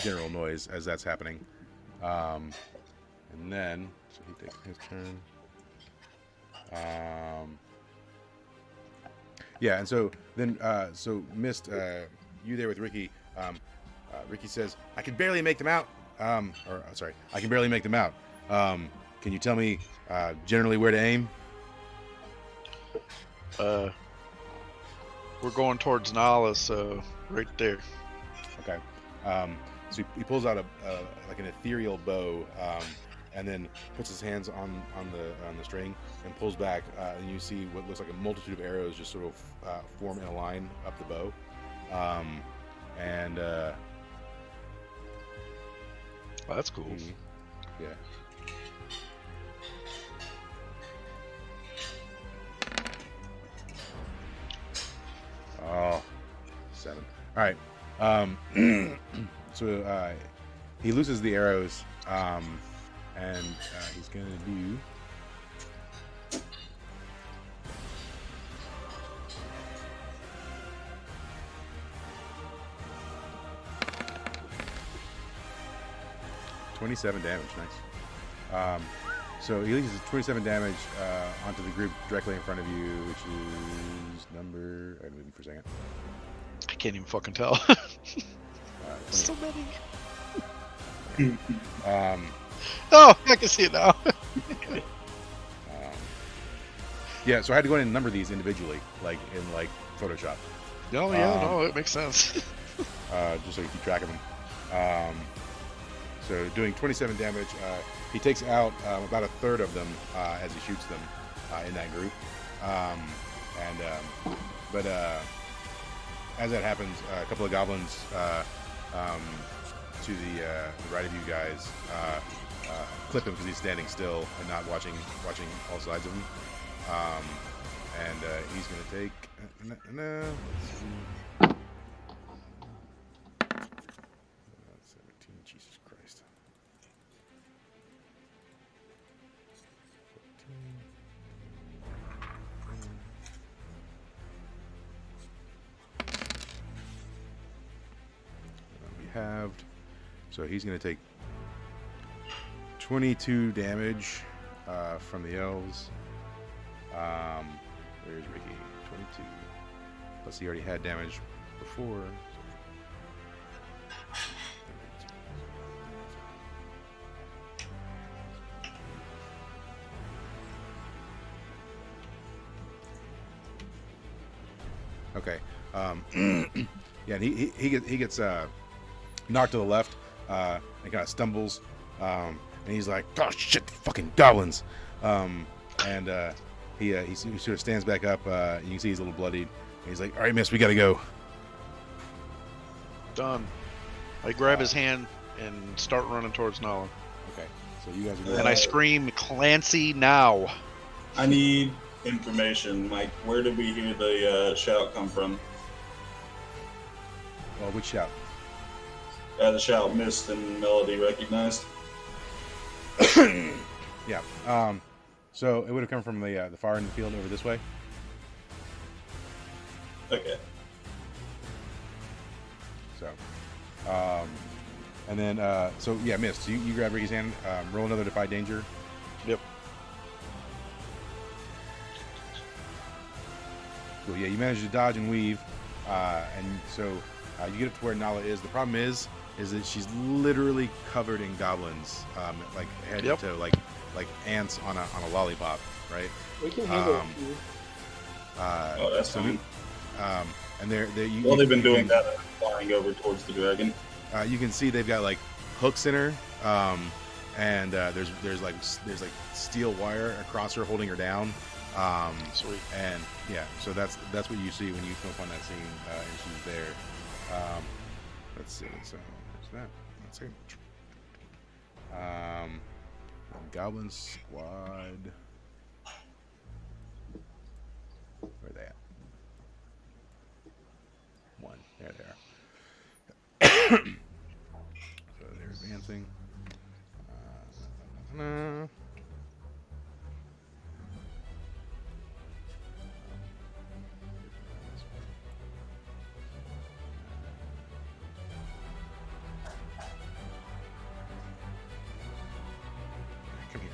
general noise as that's happening. And then, so he takes his turn. Yeah, and so then, so Mist, you there with Ricky. Ricky says, "I can barely make them out." I can barely make them out. Can you tell me generally where to aim? We're going towards Nala, so right there. Okay. So he pulls out like an ethereal bow, and then puts his hands on the string and pulls back, and you see what looks like a multitude of arrows just sort of form in a line up the bow, and Oh, that's cool. yeah. Oh, 7. All right. So he loses the arrows, and he's gonna do. $27 damage. Nice. So he releases 27 damage onto the group directly in front of you, which is number. I'm moving for a second. I can't even fucking tell. So many. Oh, I can see it now. Yeah, so I had to go in and number these individually, like in Photoshop. Oh yeah, no, it makes sense. Just so you keep track of them. So doing 27 damage, he takes out about a third of them as he shoots them in that group. But as that happens, a couple of goblins to the right of you guys clip him because he's standing still and not watching all sides of him. And he's going to take. Let's see. 17, Jesus Christ. 14. That'll be halved. So he's going to take 22 damage from the elves. Where's Ricky? 22. Plus he already had damage before. Okay. Yeah, and he gets knocked to the left and kind of stumbles. And he's like, "Oh shit, fucking goblins!" He sort of stands back up. You can see he's a little bloodied. And he's like, "All right, miss, we gotta go." Done. I grab his hand and start running towards Nala. Okay, so you guys are. And I scream, "Clancy, now!" I need information, Mike. Where did we hear the shout come from? Well, which shout? The shout missed and melody recognized. Yeah. So it would have come from the far end of the field over this way. Okay. So, and then so yeah, missed. So you grab Ricky's hand. Roll another defy danger. Yep. Cool. Yeah, you manage to dodge and weave, and so you get up to where Nala is. The problem is that she's literally covered in goblins, like head to like ants on a lollipop, right? We can handle it. Oh, that's fine. And they've been doing that, flying over towards the dragon. You can see they've got like hooks in her, and there's steel wire across her holding her down. Sweet. And yeah, so that's what you see when you come up on that scene, and she's there. Let's see. So there's that. Let's see. Goblin squad. Where are they at? One. There they are. So they're advancing. Come here.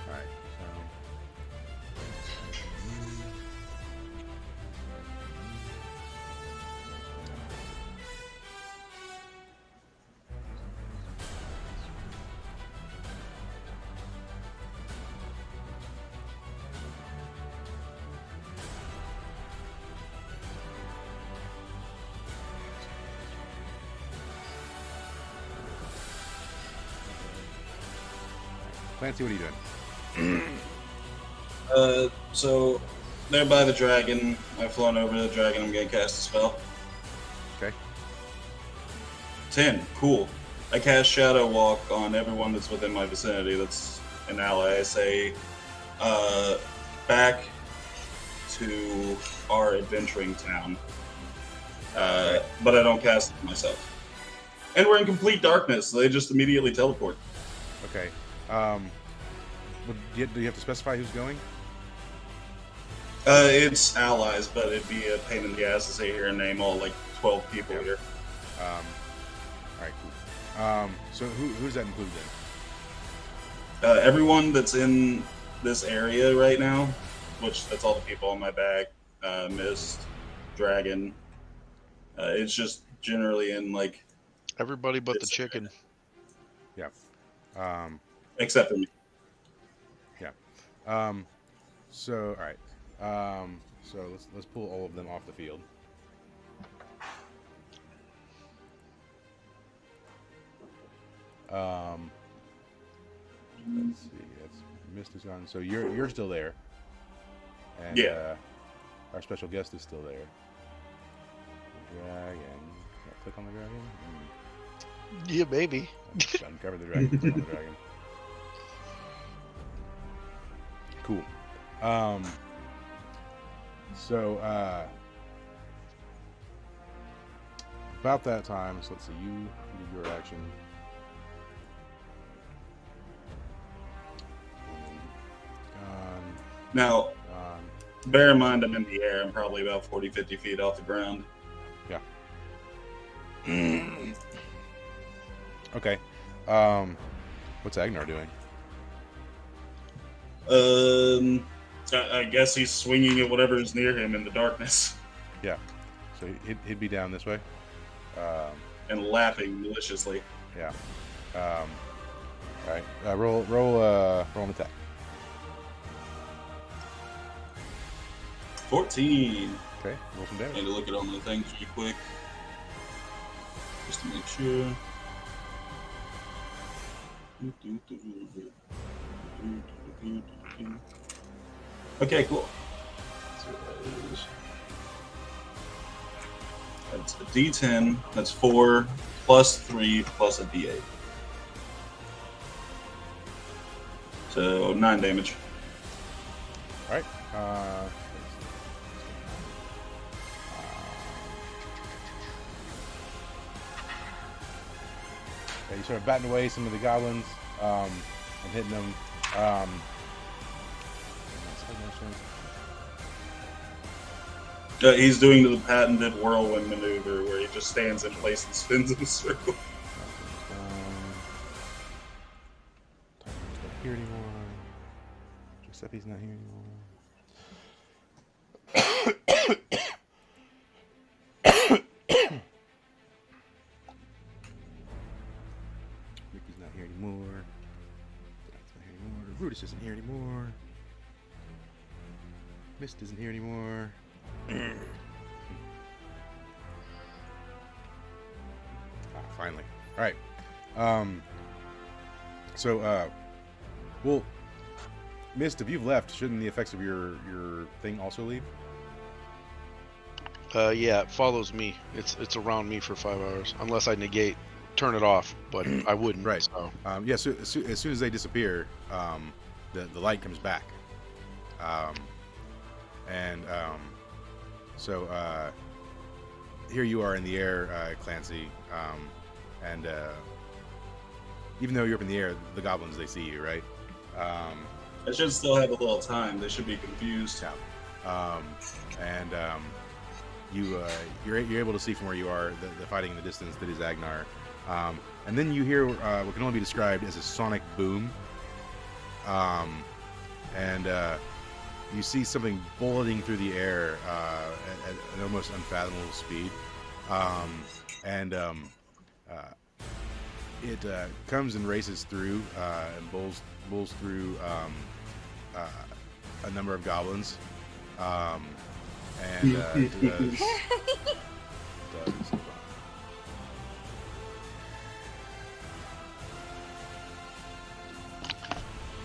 All right. Clancy, what are you doing? So they're by the dragon. I've flown over to the dragon. I'm gonna cast a spell. Okay. 10. Cool. I cast Shadow Walk on everyone that's within my vicinity that's an ally. I say, back to our adventuring town. but I don't cast it myself. And we're in complete darkness, so they just immediately teleport. Okay. Do you have to specify who's going? It's allies, but it'd be a pain in the ass to sit here and name all like 12 people here. All right, cool. So who does that include then? Everyone that's in this area right now, which that's all the people on my back, Mist, Dragon. It's just generally in like everybody but the chicken. Yeah. Except for me. Yeah. So all right. So let's pull all of them off the field. Let's see. That's Mist is gone. So you're still there. And yeah. Our special guest is still there. The dragon. Can I click on the dragon? Yeah, baby. Uncover the dragon. Click on the dragon. Cool. So about that time, so let's see, you did your action. Gone. Now, bear in mind I'm in the air. I'm probably about 40, 50 feet off the ground. Yeah. Okay. What's Agnar doing? I guess he's swinging at whatever is near him in the darkness. Yeah. So he'd be down this way. And laughing maliciously. Yeah. All right. Roll an attack. 14. Okay. Roll some I damage. need to look at all my things really quick. Just to make sure. Okay, cool. So that's a D10. That's 4 plus 3 plus a D8. So 9 damage. All right. Yeah, you sort of batting away some of the goblins and hitting them. He's doing the patented whirlwind maneuver where he just stands in place and spins in a circle. Tyler's not here anymore. Giuseppe's not here anymore. Ricky's not here anymore. That's not here anymore. Brutus isn't here anymore. Mist isn't here anymore. Finally. All right. Well, Mist, if you've left, shouldn't the effects of your thing also leave? Yeah, it follows me. It's around me for 5 hours, unless I turn it off, but I wouldn't. Right. So. Yeah. So as soon as they disappear, the light comes back. So here you are in the air, Clancy, and even though you're up in the air, the goblins, they see you, right? I should still have a little time. They should be confused. Yeah. You're able to see from where you are the fighting in the distance that is Agnar. And then you hear what can only be described as a sonic boom. You see something bulleting through the air at an almost unfathomable speed. It comes and races through and bowls through a number of goblins. It does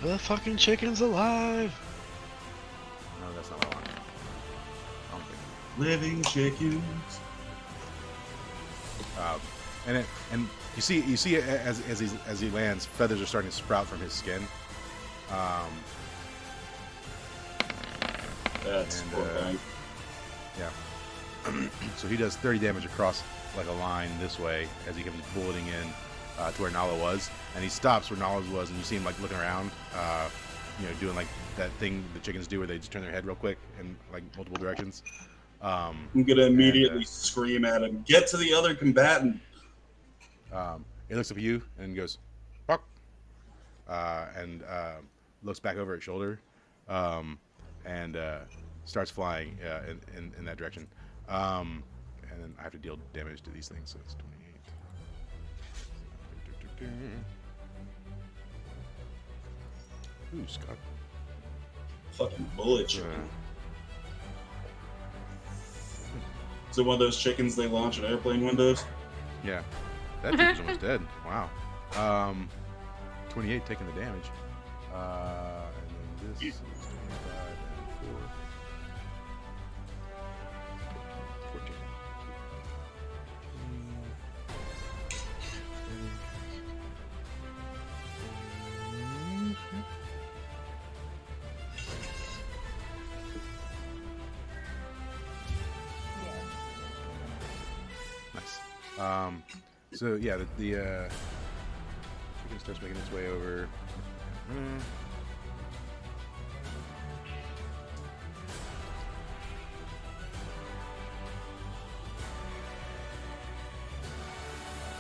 The fucking chicken's alive. No, that's not what I want. I don't think. Living chickens. And you see as he lands, feathers are starting to sprout from his skin. That's horrifying. Yeah. So he does 30 damage across like a line this way as he comes bulleting in to where Nala was, and he stops where Nala was, and you see him like looking around, doing like that thing the chickens do where they just turn their head real quick in like multiple directions. I'm gonna immediately scream at him, "Get to the other combatant!" He looks up at you and goes, "Fuck," and looks back over his shoulder, and starts flying in that direction. And then I have to deal damage to these things, so it's 28. Ooh, Scott. Fucking bullet chicken. Is it one of those chickens they launch in airplane windows? Yeah. That dude's almost dead. Wow. 28 taking the damage. And then this is 25 and 4. 14. Nice. So yeah, the chicken starts making its way over.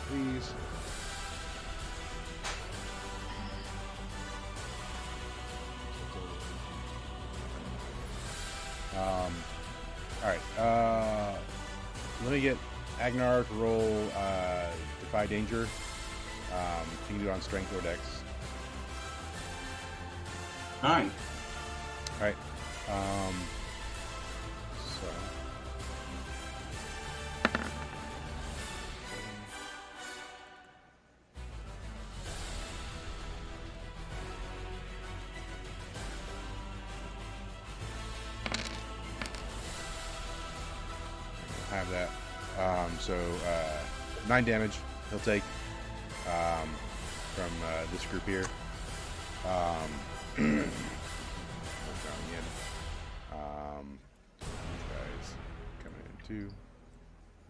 Please. All right. Let me get Agnar to roll Defy Danger. You can do it on Strength or Dex. 9. All right. So. Have that. So 9 damage he'll take from this group here. These guys coming in too.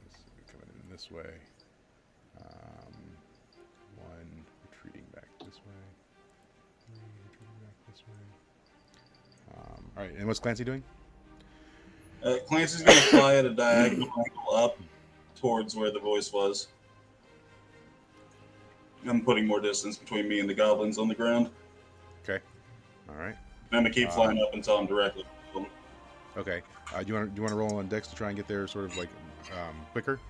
This coming in this way. One retreating back this way. Retreating back this way. All right, and what's Clancy doing? Clancy's going to fly at a diagonal angle up towards where the voice was. I'm putting more distance between me and the goblins on the ground. Okay. All right. And I'm going to keep flying up until I'm directly below them. Okay. Do you want to roll on Dex to try and get there sort of like quicker?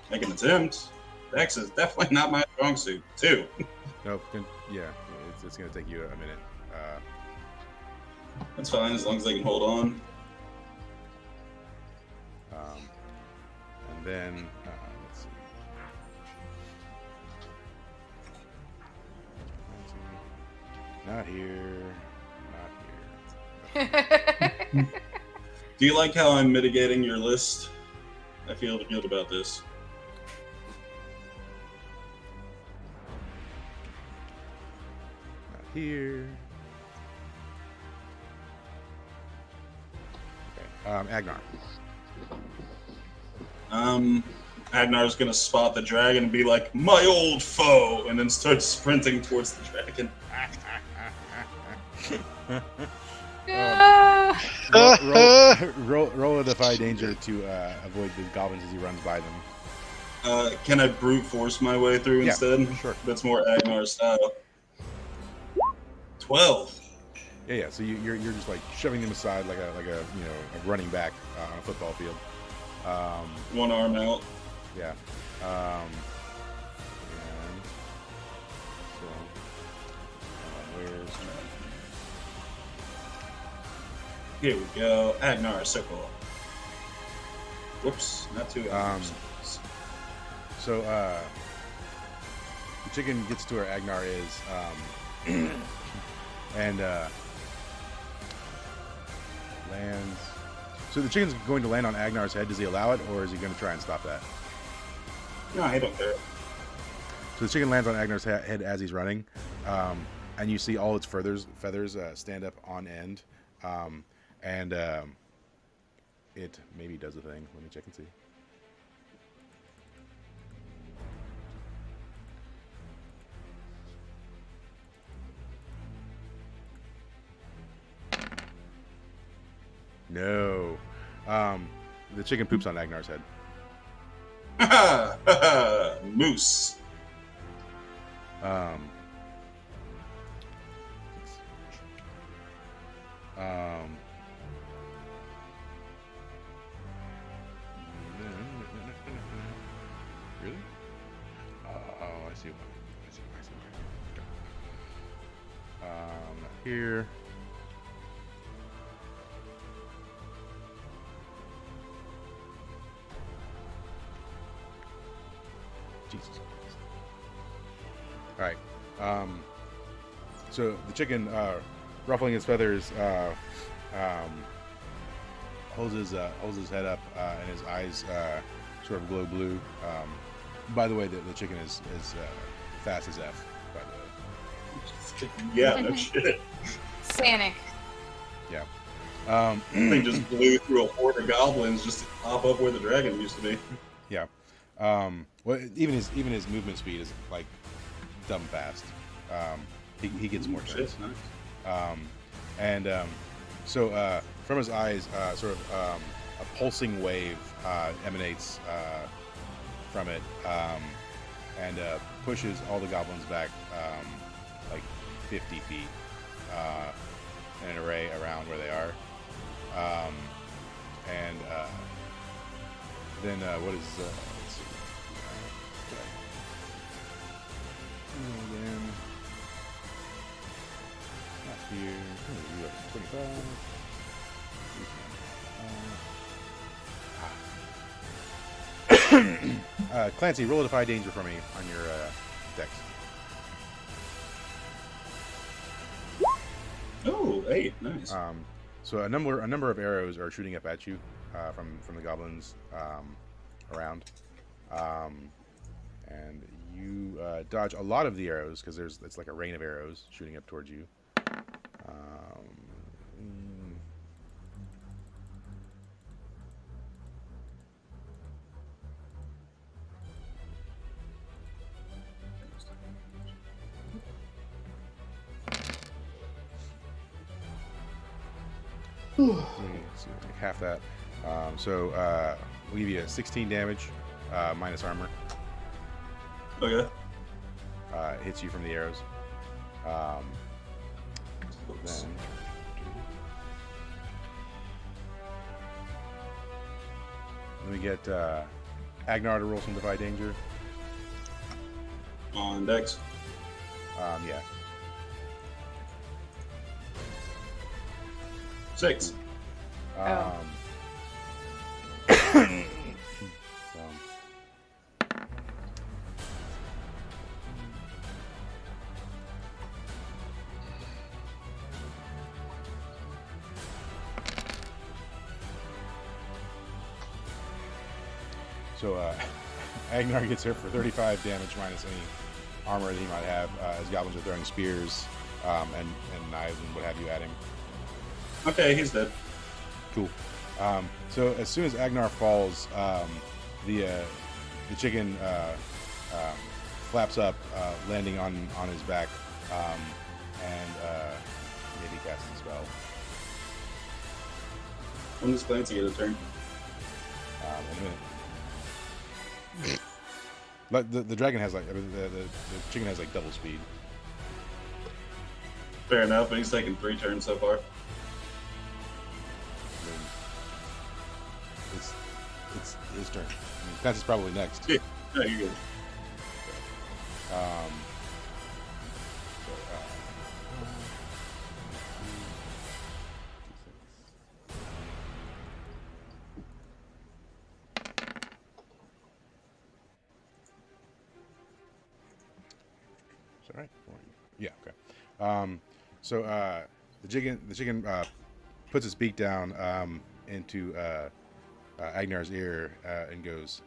Make an attempt. Dex is definitely not my strong suit. 2. Nope. Yeah, it's going to take you a minute. That's fine as long as they can hold on. And then, let's see. Not here. Not here. Do you like how I'm mitigating your list? I feel good about this. Not here. Okay. Agnar. Agnar's gonna spot the dragon and be like, "My old foe," and then start sprinting towards the dragon. Roll a Defy Danger to avoid the goblins as he runs by them. Can I brute force my way through instead? Sure. That's more Agnar style. 12. Yeah. So you're just like shoving them aside like a running back on a football field. One arm out. Yeah. And so where's Here we go. Agnar circle. Whoops, not two Agnars. So the chicken gets to where Agnar is, and lands. So the chicken's going to land on Agnar's head. Does he allow it, or is he going to try and stop that? No, I don't care. So the chicken lands on Agnar's head as he's running, and you see all its feathers stand up on end, and it maybe does a thing. Let me check and see. No. The chicken poops on Agnar's head. Moose. Um, really? Oh, I see one. I see one. Here. Jesus Christ. All right. So the chicken, ruffling his feathers, holds his head up, and his eyes sort of glow blue. By the way, the chicken is fast as F. By the way. Yeah, no shit. Sanic. Yeah. They just blew through a horde of goblins just to pop up where the dragon used to be. Yeah. Well, even his movement speed is like dumb fast. He gets more turns. Nice. So from his eyes, sort of a pulsing wave emanates from it, and pushes all the goblins back like 50 feet in an array around where they are. Then what is let's see. Again. Not here. You are 25. Clancy, roll a defy danger for me on your dex. Oh, 8, nice. So a number of arrows are shooting up at you from the goblins around, and you dodge a lot of the arrows because it's like a rain of arrows shooting up towards you. Let's see, take half that. So we'll give you 16 damage minus armor. Okay. Hits you from the arrows. Then we get Agnar to roll some Defy Danger. On Dex. Yeah. 6. So Agnar gets hurt for 35 damage minus any armor that he might have, as goblins are throwing spears and knives and what have you at him. Okay, he's dead. Cool. So as soon as Agnar falls, the chicken flaps up, landing on his back, and maybe casts a spell. When does Clancy get a turn? In a minute. But the dragon has like the chicken has like double speed. Fair enough, but he's taken 3 turns so far. I mean, it's his turn. I mean, Clancy's probably next. Yeah, no, you're good. Is that right? Yeah. Okay. So the chicken puts its beak down into Agnar's ear and goes.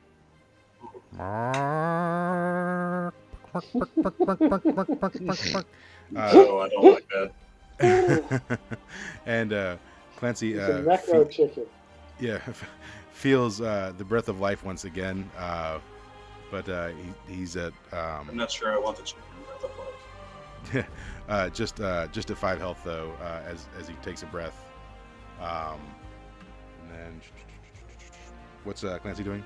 Oh, I don't like that. And Clancy It's a necro chicken. Yeah, feels the breath of life once again. But he's at I'm not sure I want the chicken breath of life. just at 5 health though, as he takes a breath. And then what's Clancy doing?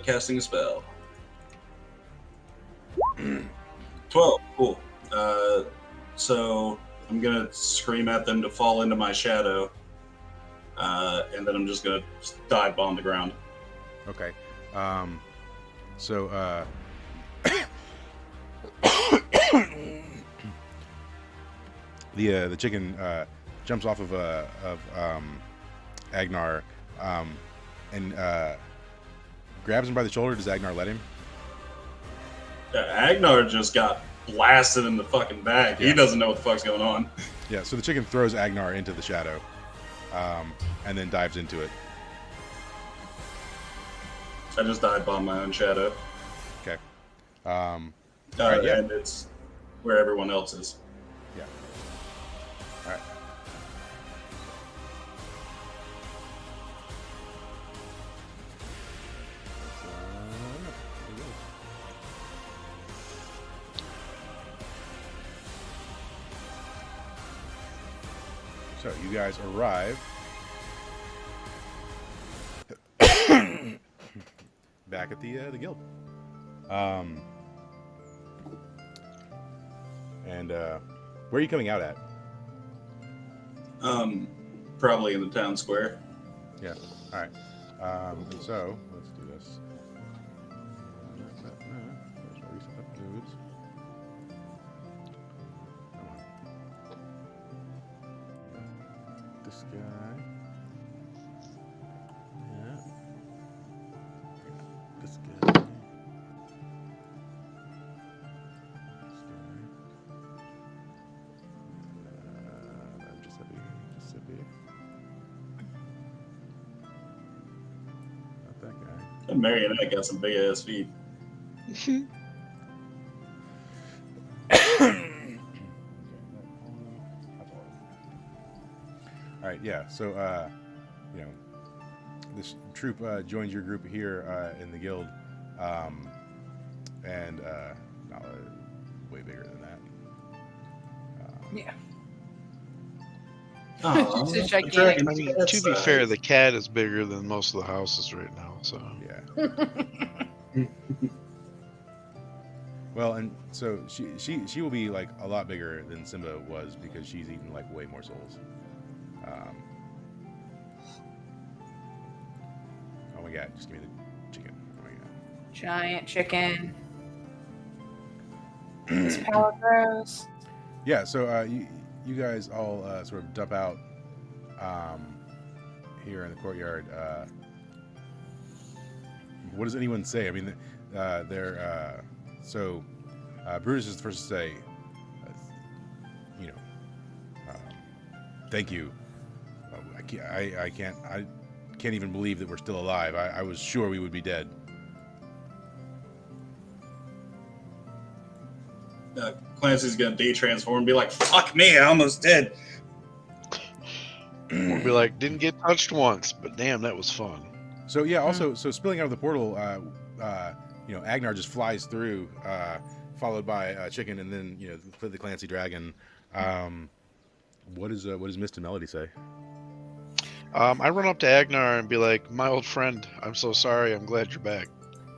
Casting a spell. 12. Cool. So I'm gonna scream at them to fall into my shadow, and then I'm just gonna dive on the ground. Okay. So the chicken jumps off of Agnar and grabs him by the shoulder. Does Agnar let him? Agnar just got blasted in the fucking back. Yeah. He doesn't know what the fuck's going on. Yeah. So the chicken throws Agnar into the shadow, and then dives into it. I just dive on my own shadow. Okay. Right, yeah. And it's where everyone else is. Yeah. All right. So you guys arrive back at the guild. And where are you coming out at? Probably in the town square. Yeah. All right. So let's do this. Come on. This guy. Yeah. This guy. This guy. Mississippi. Not that guy. And Marionette got some big ass feet. All right, yeah. So, you know, this troop joins your group here in the guild, and no, way bigger than that. Yeah. Oh, It's a I gigantic. mean, to be fair, the cat is bigger than most of the houses right now. So Yeah. Well, and so she will be like a lot bigger than Simba was because she's eaten like way more souls. Oh my god! Just give me the chicken. Oh my god! Giant chicken. This pallet grows. Yeah. So you guys all sort of dump out here in the courtyard. What does anyone say? I mean, they're so Brutus is the first to say, you know, thank you. I can't even believe that we're still alive. I was sure we would be dead. Clancy's gonna de-transform and be like, "Fuck me, I almost did." we'll be like, didn't get touched once, but damn, that was fun. So yeah, also so spilling out of the portal, you know, Agnar just flies through, followed by Chicken, and then you know the Clancy Dragon. What does Mist and Melody say? I run up to Agnar and be like, my old friend, I'm so sorry. I'm glad you're back.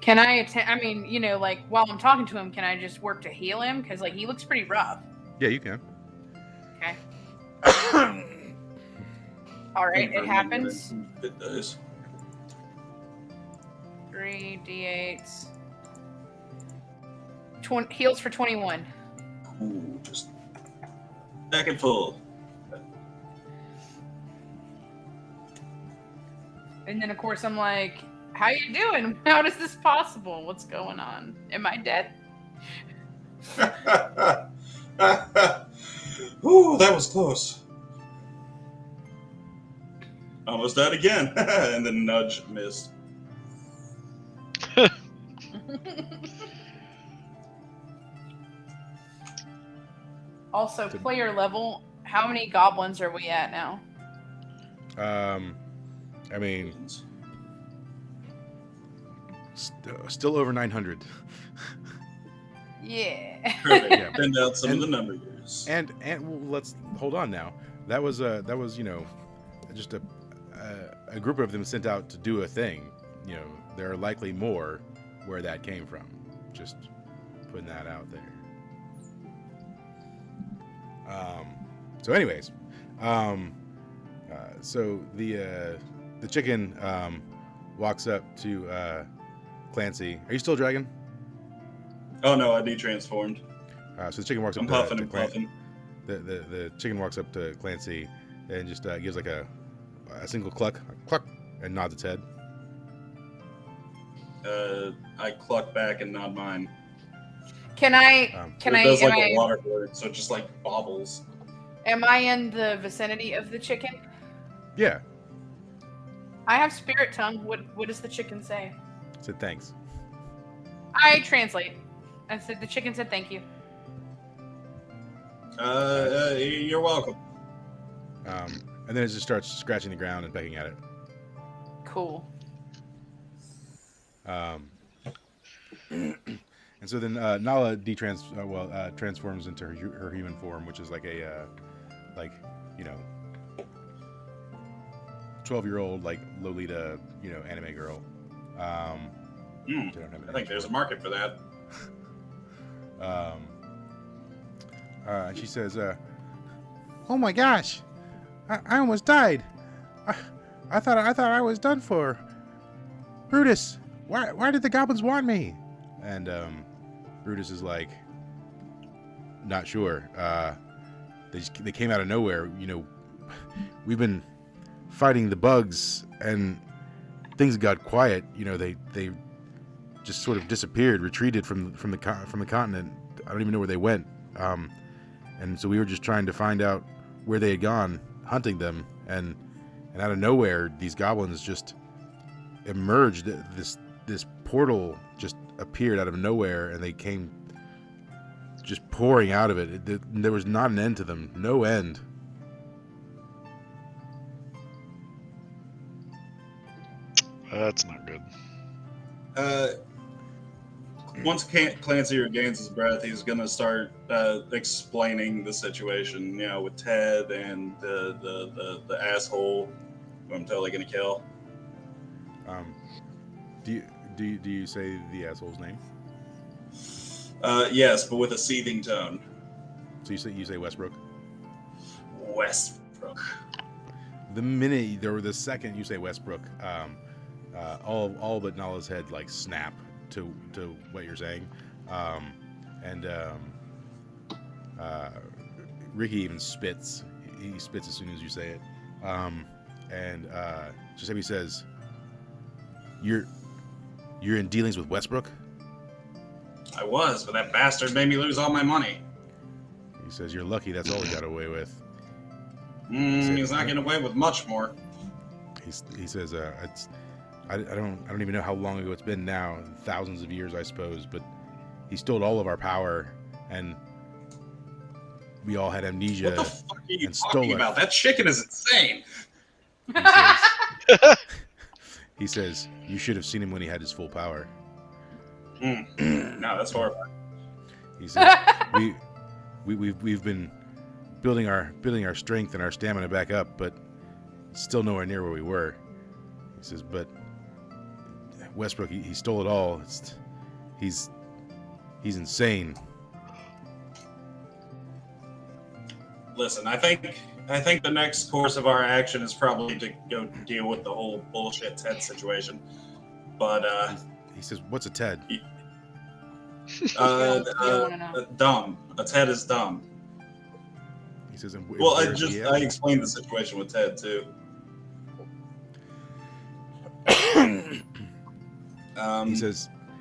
Can I I mean, you know, like while I'm talking to him, can I just work to heal him? Because like he looks pretty rough. Yeah, you can. Okay. All right, it happens. It does. 3 d8s. Heals for 21. Ooh, just back and full. And then of course I'm like, how you doing? How is this possible? What's going on? Am I dead? Ooh, that was close. Almost dead again. And then nudge missed. Also, player level, how many goblins are we at now? I mean, still over 900. Yeah. Perfect. Yeah. Send out some of And- the numbers. And well, let's hold on now. That was just a group of them sent out to do a thing. There are likely more where that came from. Just putting that out there. So, anyways, so the chicken walks up to Clancy. Are you still Dragon? Oh no, I de-transformed. So the chicken walks up I'm to puffing and Clancy. puffing. The chicken walks up to Clancy and just gives like a single cluck, and nods its head. I cluck back and nod mine. Can I? It does like a water bird, so it just like bobbles. Am I in the vicinity of the chicken? Yeah, I have spirit tongue. What does the chicken say? said thanks. I translate. I said the chicken said thank you. You're welcome. And then it just starts scratching the ground and pecking at it. Cool. And so then Nala transforms into her human form, which is like a 12-year-old like Lolita anime girl. I think there's a market for that. And she says, "Oh my gosh, I almost died. I thought I was done for. Brutus, why did the goblins want me?" And Brutus is like, "Not sure. They came out of nowhere. We've been fighting the bugs, and things got quiet. They just sort of disappeared, retreated from the continent. I don't even know where they went. And so we were just trying to find out where they had gone, hunting them, and out of nowhere, these goblins just emerged. This portal just appeared out of nowhere, and they came just pouring out of it. There was not an end to them, no end." That's not good. Once Clancy regains his breath, he's gonna start explaining the situation, with Ted and the asshole who I'm totally gonna kill. Do you say the asshole's name? Yes, but with a seething tone. So you say Westbrook? Westbrook. The second you say Westbrook, all but Nala's head like snap to what you're saying, and Ricky even spits. He spits as soon as you say it, and Giuseppe says, "You're in dealings with Westbrook?" I was, but that bastard made me lose all my money. He says, "You're lucky. That's all we got away with." He's not getting away with much more. He says, I don't even know how long ago it's been now, thousands of years, I suppose, but he stole all of our power, and we all had amnesia. What the fuck are you and talking about? That chicken is insane. He says, "You should have seen him when he had his full power." No, that's horrifying. He says, we've been building our strength and our stamina back up, but still nowhere near where we were. He says, "But Westbrook, he stole it all. He's insane." Listen, I think the next course of our action is probably to go deal with the whole bullshit Ted situation. But he says, "What's a Ted?" Dumb. A Ted is dumb. He says, "Well, I explained the situation with Ted too."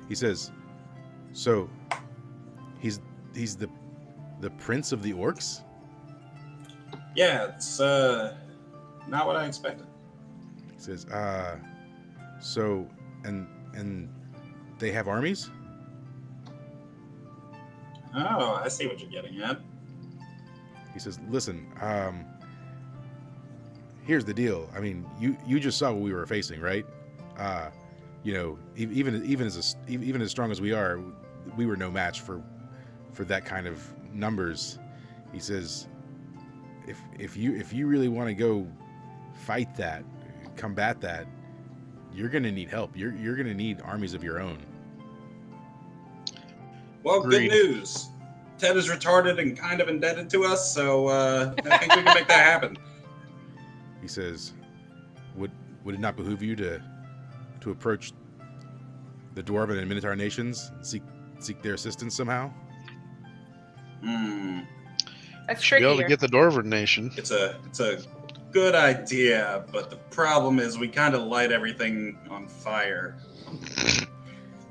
He says, "So he's the prince of the orcs?" Yeah, it's not what I expected. He says, so and they have armies?" Oh, I see what you're getting at. He says, "Listen, here's the deal. I mean, you just saw what we were facing, right? You know, even as strong as we are, we were no match for that kind of numbers. He says, if you really want to go fight that, combat that, you're gonna need help. You're gonna need armies of your own. Well, Agreed. Good news. Ted is retarded and kind of indebted to us, so I think we can make that happen. He says, would it not behoove you to approach the Dwarven and Minotaur nations, and seek their assistance somehow? That's Should be able to trickier. get the Dwarven Nation. It's a good idea, but the problem is we kind of light everything on fire.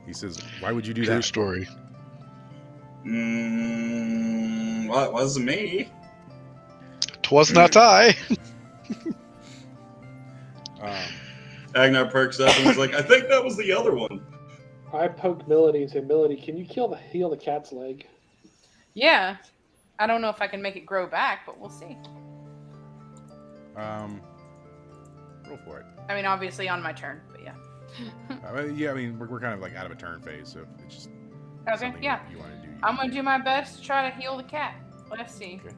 He says, why would you do True that? story. Well, it wasn't me. 'Twas not I. Agnar perks up and was like, I think that was the other one. I poked Melody and said, Melody, can you heal the cat's leg? Yeah. I don't know if I can make it grow back, but we'll see. Roll for it. I mean, obviously on my turn, but yeah. Yeah, I mean, we're kind of like out of a turn phase, so it's just Okay, something yeah. you want to do. I'm gonna do my best to try to heal the cat. Let's see. Okay.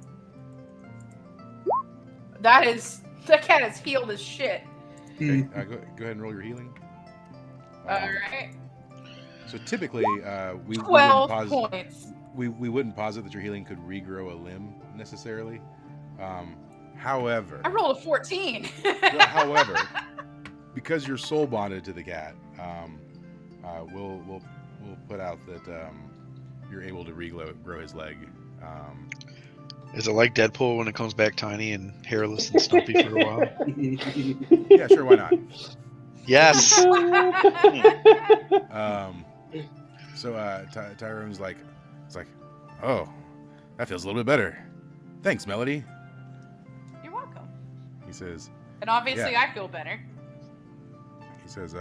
That cat is healed as shit. Okay, go ahead and roll your healing. Alright. So typically, we 12 wouldn't points. we wouldn't posit that your healing could regrow a limb necessarily. However, I rolled a 14. however, because you're soul bonded to the cat, we'll put out that you're able to grow his leg. Is it like Deadpool when it comes back tiny and hairless and stumpy for a while? Yeah, sure, why not? Yes. So Tyrone's like, oh, that feels a little bit better. Thanks, Melody. You're welcome. He says, And obviously Yeah. I feel better. he says,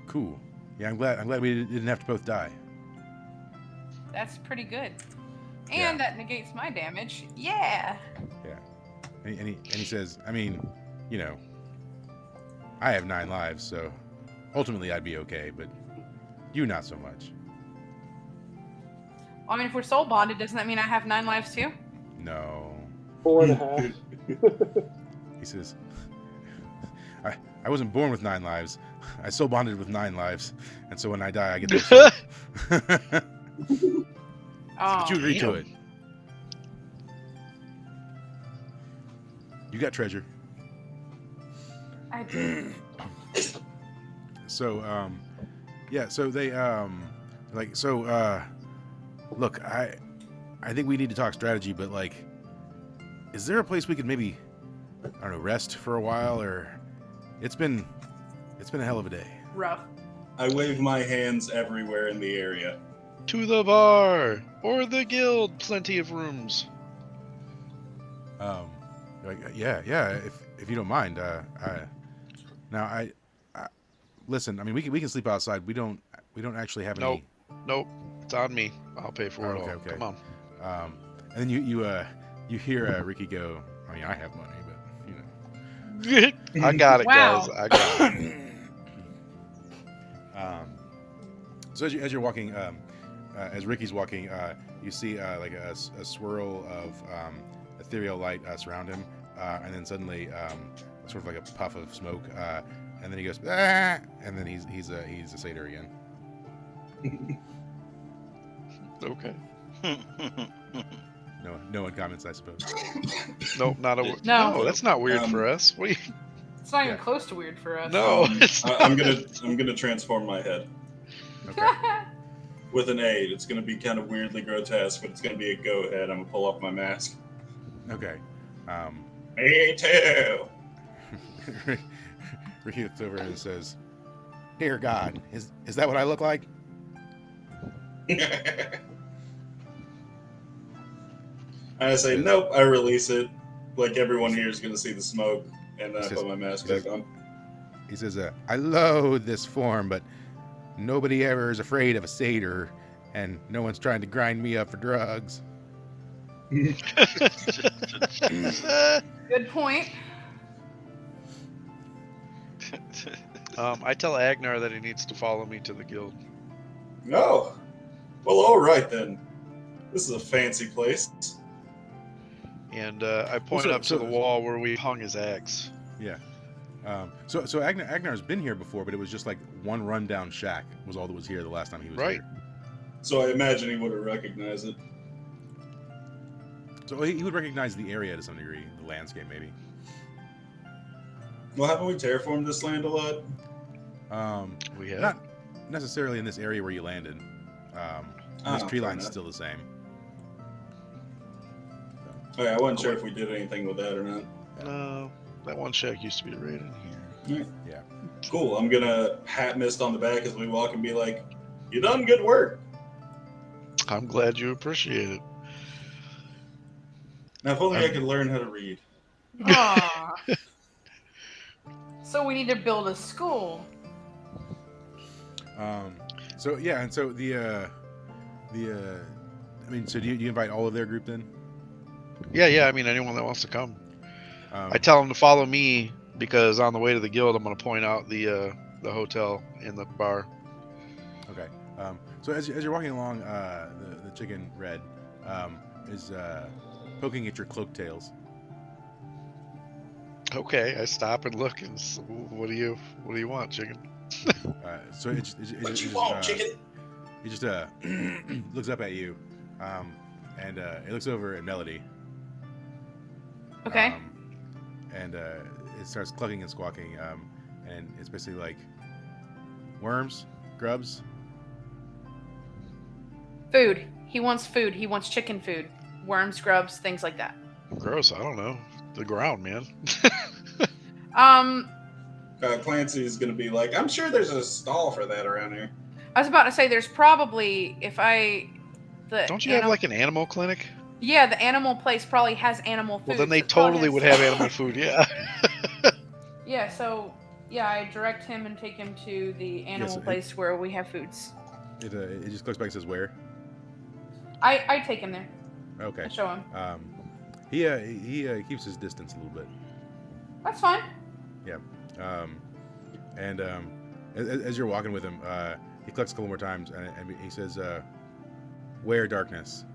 cool. Yeah, I'm glad we didn't have to both die. That's pretty good. Yeah. And that negates my damage. Yeah. Yeah. And he says, I mean, you know, I have 9 lives, so ultimately I'd be okay, but you not so much. I mean, if we're soul bonded, doesn't that mean I have 9 lives too? No. 4.5. He says, I wasn't born with 9 lives. I soul bonded with 9 lives, and so when I die, I get those. Oh. But you agree to damn. it. You got treasure. I do. So, yeah, so they, look, I think we need to talk strategy, but, like, is there a place we could maybe, I don't know, rest for a while, or it's been a hell of a day. Rough. I wave my hands everywhere in the area. To the bar or the guild. Plenty of rooms. Yeah, if you don't mind, now I listen, I mean, we can sleep outside. We don't actually have any. Nope. It's on me. I'll pay for it all. Okay. Come on. And then you hear Ricky go, I mean, I have money, but you know. I got it, Wow. guys. I got it. So as you're walking, as Ricky's walking, you see like a swirl of ethereal light surround him, and then suddenly sort of like a puff of smoke, and then he goes, ah! And then he's a satyr again. Okay. No one comments, I suppose. Nope, not a. No. No, that's not weird for us. What? It's not even Yeah. close to weird for us. No, it's not. I'm gonna transform my head Okay. with an 8. It's gonna be kind of weirdly grotesque, but it's gonna be a go ahead. I'm gonna pull off my mask. Okay. Me too. Ricky looks over and says, "Dear God, is that what I look like?" I say nope. I release it. Like everyone here is gonna see the smoke, and then I It's put my mask back on. He says, "I loathe this form, but nobody ever is afraid of a satyr, and no one's trying to grind me up for drugs." Good point. I tell Agnar that he needs to follow me to the guild. Oh, well, all right then. This is a fancy place. And I point up to the wall where we hung his axe. Yeah. So Agnar's been here before, but it was just like one rundown shack was all that was here the last time he was here. So I imagine he would have recognized it. So he would recognize the area to some degree, the landscape maybe. Well, haven't we terraformed this land a lot? We have. Not necessarily in this area where you landed. This tree line's enough. still the same. Okay, I wasn't sure if we did anything with that or not. No, that one shack used to be right in here. Yeah. Cool. I'm gonna hat Mist on the back as we walk and be like, "You done good work." I'm glad you appreciate it. Now, if only I could learn how to read. Aw. So we need to build a school. So yeah, and so I mean, so do you invite all of their group then? Yeah. I mean, anyone that wants to come. Um, I tell them to follow me because on the way to the guild, I'm going to point out the hotel and the bar. Okay. So as you're walking along, the chicken Red is poking at your cloak tails. Okay, I stop and look, and what do you want, chicken? So it What you want, chicken? He just looks up at you, and it looks over at Melody. Okay. And it starts clucking and squawking, and it's basically like worms, grubs. Food. He wants food. He wants chicken food. Worms, grubs, things like that. Gross. I don't know. The ground, man. Clancy's gonna be like, "I'm sure there's a stall for that around here." I was about to say there's probably Don't you have like an animal clinic? Yeah, the animal place probably has animal food. Well, then they It probably totally has- would have animal food. Yeah. Yeah, so yeah, I direct him and take him to the animal place where we have foods. It just clicks back and says where. I take him there. Okay. I show him. He keeps his distance a little bit. That's fine. Yeah. As you're walking with him, he clicks a couple more times, and he says, "Where darkness?"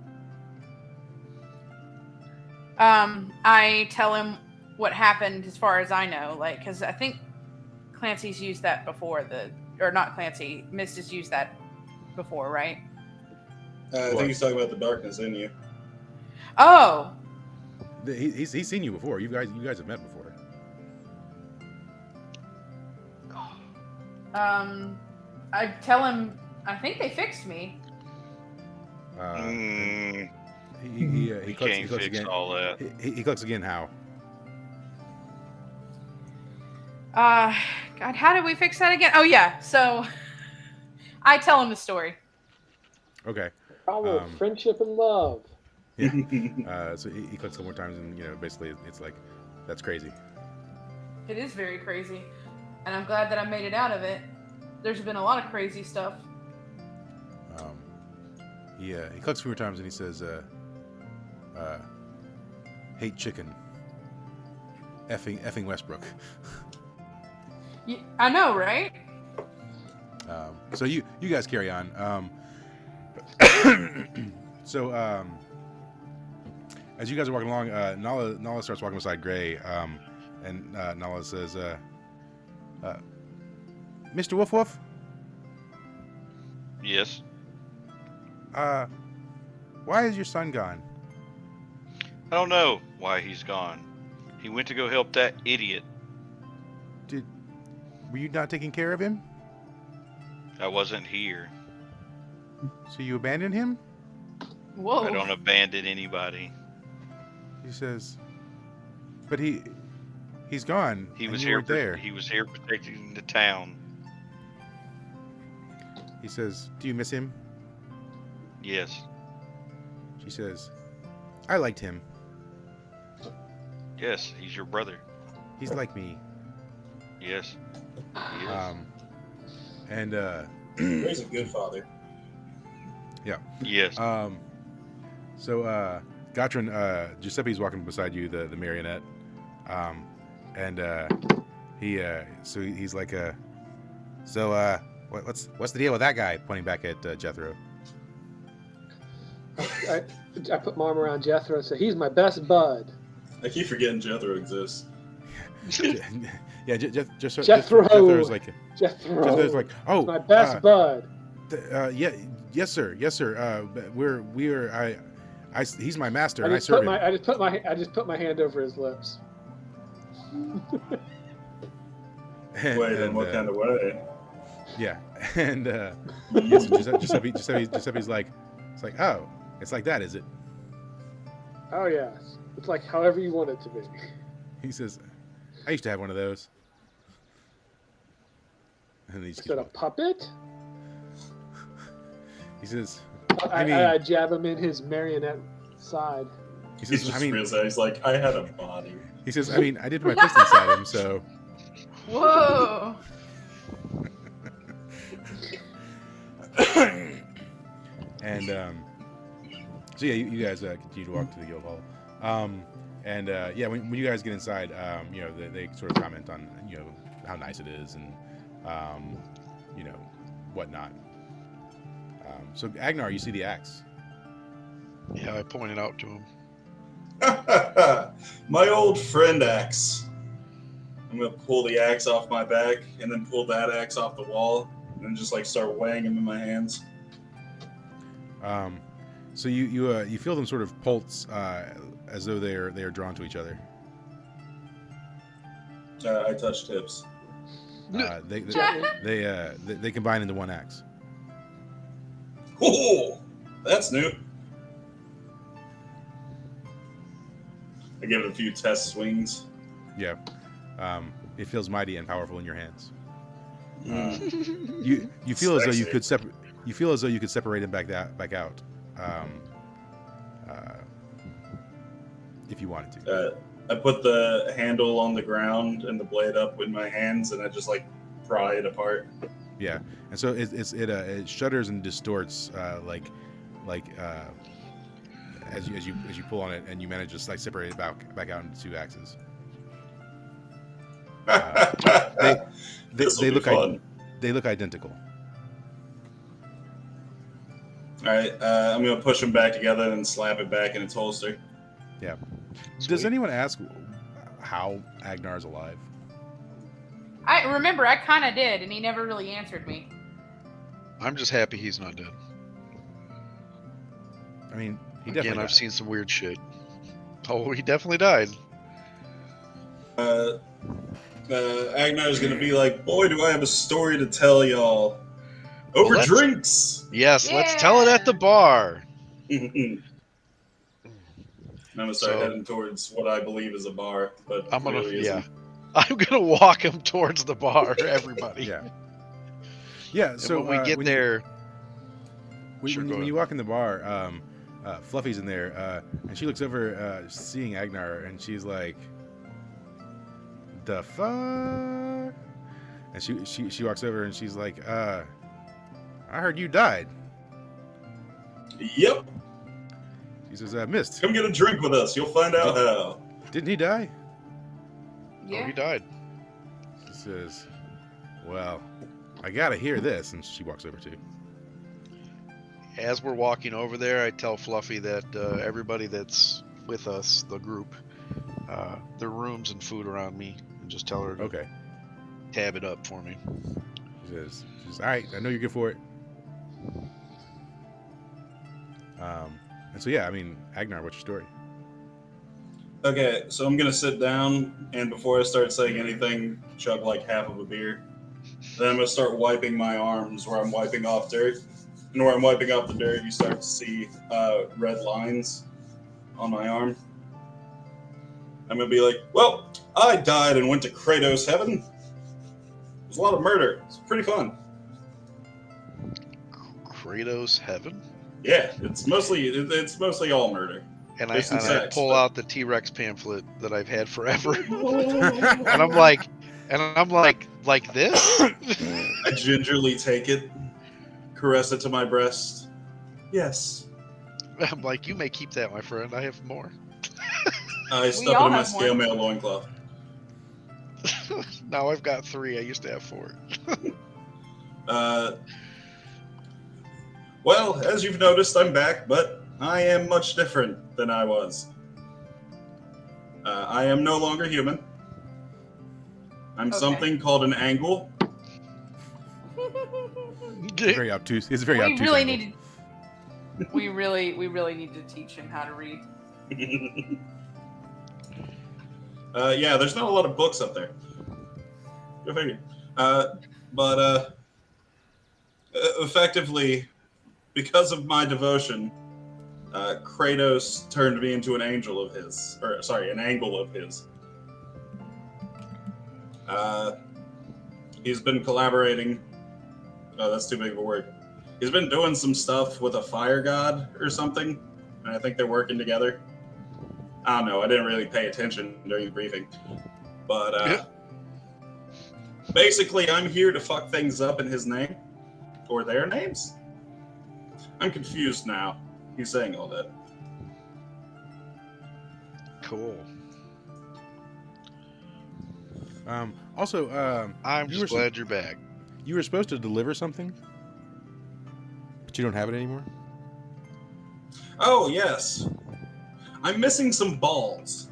I tell him what happened as far as I know, like, because I think Clancy's used that before. Or not Clancy. Mist has used that before, right? I think he's talking about the darkness in you. Oh. He's seen you before. You guys have met before. I tell him I think they fixed me. He clicks again. All that. He clicks again. How? God, how did we fix that again? Oh yeah, so I tell him the story. Okay. Power of friendship and love. Yeah. So he clicks a couple more times, and basically it's like, that's crazy. It is very crazy, and I'm glad that I made it out of it. There's been a lot of crazy stuff. He clicks a few more times, and he says, "Hate chicken. Effing Westbrook." I know, right? So you guys carry on. So as you guys are walking along, Nala starts walking beside Gray, and Nala says, "Mr. Woof Woof." Yes. Why is your son gone? I don't know why he's gone. He went to go help that idiot. Were you not taking care of him? I wasn't here. So you abandoned him? Whoa. I don't abandon anybody. He says, but he's gone. He was you here. weren't there. He was here protecting the town. He says, do you miss him? Yes. She says, I liked him. Yes, he's your brother. He's like me. Yes. He is. He's a good father. Yeah. Yes. So Gatrin, Giuseppe's walking beside you, the marionette, and he's like what's the deal with that guy? Pointing back at Jethro. I put my arm around Jethro and say, he's my best bud. I keep forgetting Jethro exists. Yeah, Jethro's like, oh, my best bud. Yes, sir. He's my master, and I serve him. I just put my hand over his lips. Wait, in what kind of way? Yeah, and Giuseppe's like, it's like, oh, it's like that, is it? Oh yes, it's like however you want it to be. He says, I used to have one of those. And is that a puppet? He says, I jab him in his marionette side. He says, he's like, I had a body. He says, I did put my fist inside him, so. Whoa. And so yeah, you guys continue to walk to the guild hall, and when you guys get inside, they sort of comment on how nice it is and whatnot. So Agnar, you see the axe. Yeah, I pointed out to him. My old friend axe. I'm gonna pull the axe off my back and then pull that axe off the wall and then just like start weighing him in my hands. So you feel them sort of pulse as though they are drawn to each other. I touch tips. They combine into one axe. Oh, that's new. I give it a few test swings. Yeah, it feels mighty and powerful in your hands. You feel as though you could separate. You feel as though you could separate it back out, if you wanted to. I put the handle on the ground and the blade up with my hands, and I just like pry it apart. Yeah, and so it shudders and distorts as you pull on it, and you manage to like separate it back out into two axes. They look identical. All right, I'm gonna push them back together and slap it back in its holster. Yeah. Sweet. Does anyone ask how Agnar's alive? I remember I kind of did, and he never really answered me. I'm just happy he's not dead. He definitely Again, I've died. seen some weird shit. Oh, he definitely died. Agnar's gonna be like, boy, do I have a story to tell y'all. Over drinks! Yes, let's tell it at the bar. I'm gonna start heading towards what I believe is a bar, but I'm gonna, really isn't. I'm gonna walk him towards the bar, everybody. Yeah. So when we get there, when you walk in the bar, Fluffy's in there, and she looks over, seeing Agnar, and she's like, "The fuck?" And she walks over, and she's like, "I heard you died." Yep. She says, "Mist, come get a drink with us. You'll find out how." Didn't he die?" Yeah. Oh, he died. She says, "Well, I gotta hear this," and she walks over too. As we're walking over there, I tell Fluffy that everybody that's with us, the group, their rooms and food around me, and just tell her to tab it up for me. She says, "All right, I know you're good for it." And so Agnar, what's your story? Okay, so I'm gonna sit down, and before I start saying anything, chug like half of a beer. Then I'm gonna start wiping my arms where I'm wiping off dirt. And where I'm wiping off the dirt, you start to see red lines on my arm. I'm gonna be like, well, I died and went to Kratos heaven. There's a lot of murder. It's pretty fun. Kratos heaven? Yeah, it's mostly all murder. And I pull out the T-Rex pamphlet that I've had forever. and I'm like this? I gingerly take it, caress it to my breast. Yes. I'm like, you may keep that, my friend. I have more. I stuff it in my scale mail loincloth. Now I've got 3. I used to have 4. Well, as you've noticed, I'm back, but I am much different than I was. I am no longer human. I'm Okay. something called an angle. It's very obtuse. It's a very we obtuse. really angle. need to, we really need to teach him how to read. Yeah, there's not a lot of books up there. Go figure. But effectively, because of my devotion, Kratos turned me into an angel of his. Or, sorry, an angle of his. He's been collaborating. Oh, that's too big of a word. He's been doing some stuff with a fire god or something, and I think they're working together. I don't know. I didn't really pay attention during the briefing. But basically, I'm here to fuck things up in his name. Or their names? I'm confused now. He's saying all that. Cool. Also, I'm you just were glad you're back. you were supposed to deliver something, but you don't have it anymore. Oh, yes. I'm missing some balls.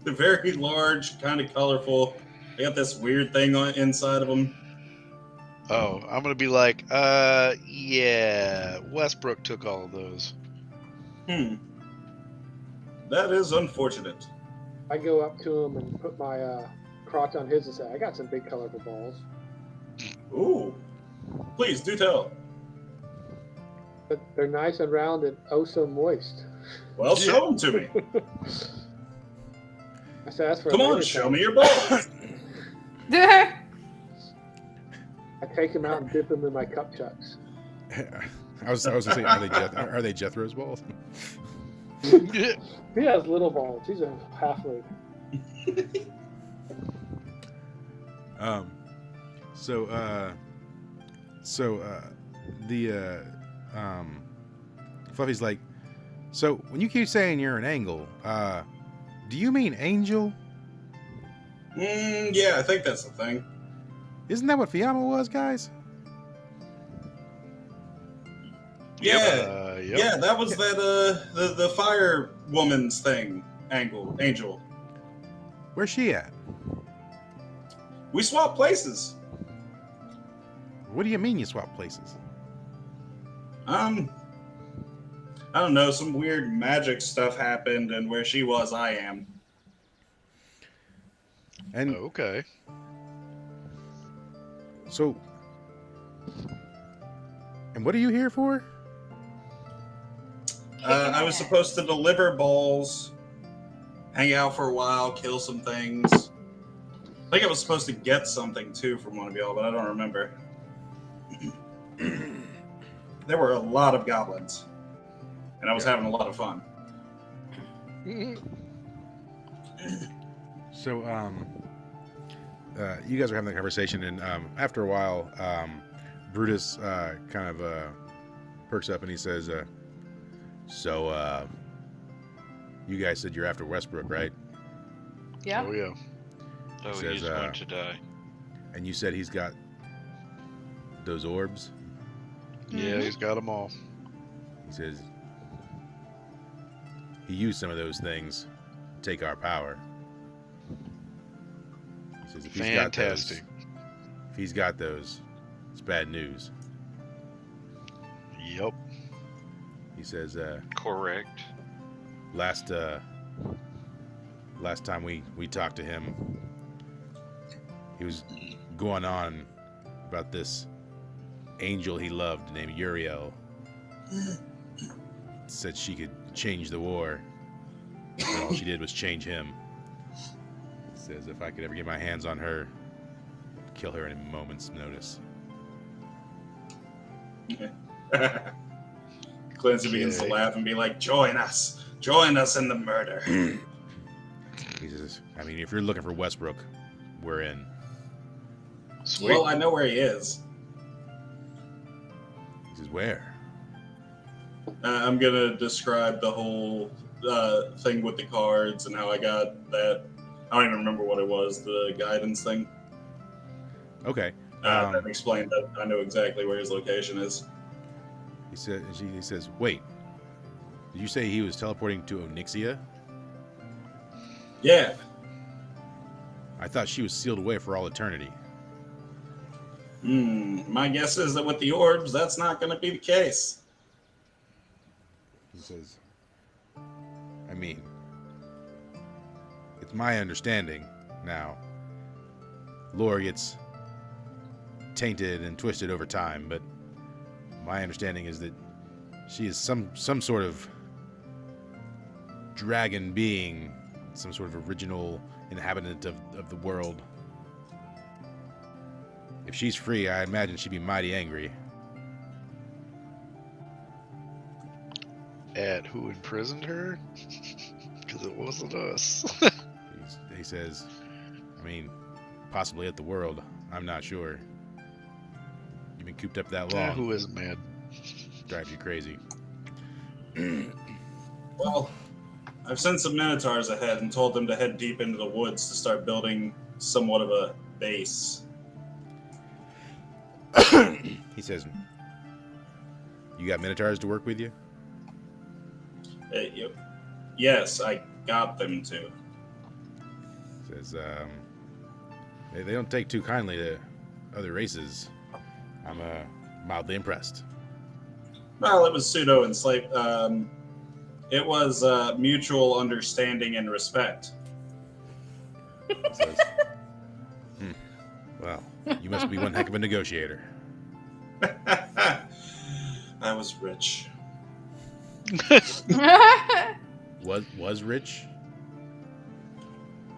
They're very large, kind of colorful. They got this weird thing on inside of them. Oh, I'm gonna be like, yeah, Westbrook took all of those. That is unfortunate. I go up to him and put my crotch on his and say, I got some big colorful balls. Ooh. Please, do tell. But they're nice and round and oh so moist. Well, show them to me. I said, that's for Come a on, later show time. me your balls. I take them out and dip them in my cup chucks. I was gonna say, are they Jethro's balls? He has little balls. He's a halfling. Fluffy's like, so when you keep saying you're an angle, do you mean angel? Yeah, I think that's the thing. Isn't that what Fiamma was, guys? Yeah, Yep. yeah, that was that the fire woman's thing. Angel. Where's she at? We swapped places. What do you mean you swap places? I don't know. Some weird magic stuff happened, and where she was, I am. And Okay. so, and what are you here for? I was supposed to deliver balls, hang out for a while, kill some things. I think I was supposed to get something too from one of y'all, but I don't remember. There were a lot of goblins, and I was having a lot of fun. So, you guys are having that conversation, and after a while, Brutus kind of perks up and he says, so, you guys said you're after Westbrook, right? Yeah. Oh yeah. Oh, Says, he's going to die. And you said he's got those orbs? Yeah, he's got them all. He says he used some of those things to take our power. He says if Fantastic. he's got those, it's bad news. Yep. He says, Correct. last time we talked to him, he was going on about this angel he loved named Uriel. Said she could change the war, but all she did was change him. Says if I could ever get my hands on her, I'd kill her in a moment's notice. Clancy begins to laugh and be like, join us in the murder. He says, I mean, if you're looking for Westbrook, we're in. Sweet. Well, I know where he is. He says, where? I'm gonna describe the whole thing with the cards and how I got that I don't even remember what it was. The guidance thing. Okay. That explained that I know exactly where his location is. He says, wait. Did you say he was teleporting to Onyxia? Yeah. I thought she was sealed away for all eternity. My guess is that with the orbs, that's not going to be the case. He says, I mean, it's my understanding now. Lore gets tainted and twisted over time, but my understanding is that she is some sort of dragon being, some sort of original inhabitant of the world. If she's free, I imagine she'd be mighty angry. At who imprisoned her? Because it wasn't us. He says, I mean, possibly at the world. I'm not sure. You've been cooped up that long. Who isn't mad? Drives you crazy. Well, I've sent some Minotaurs ahead and told them to head deep into the woods to start building somewhat of a base. He says, you got Minotaurs to work with you? Yes, I got them to. Says, they don't take too kindly to other races. I'm mildly impressed. Well, it was pseudo-enslaved. It was mutual understanding and respect. Says, well, you must be one heck of a negotiator. I was rich. Was rich?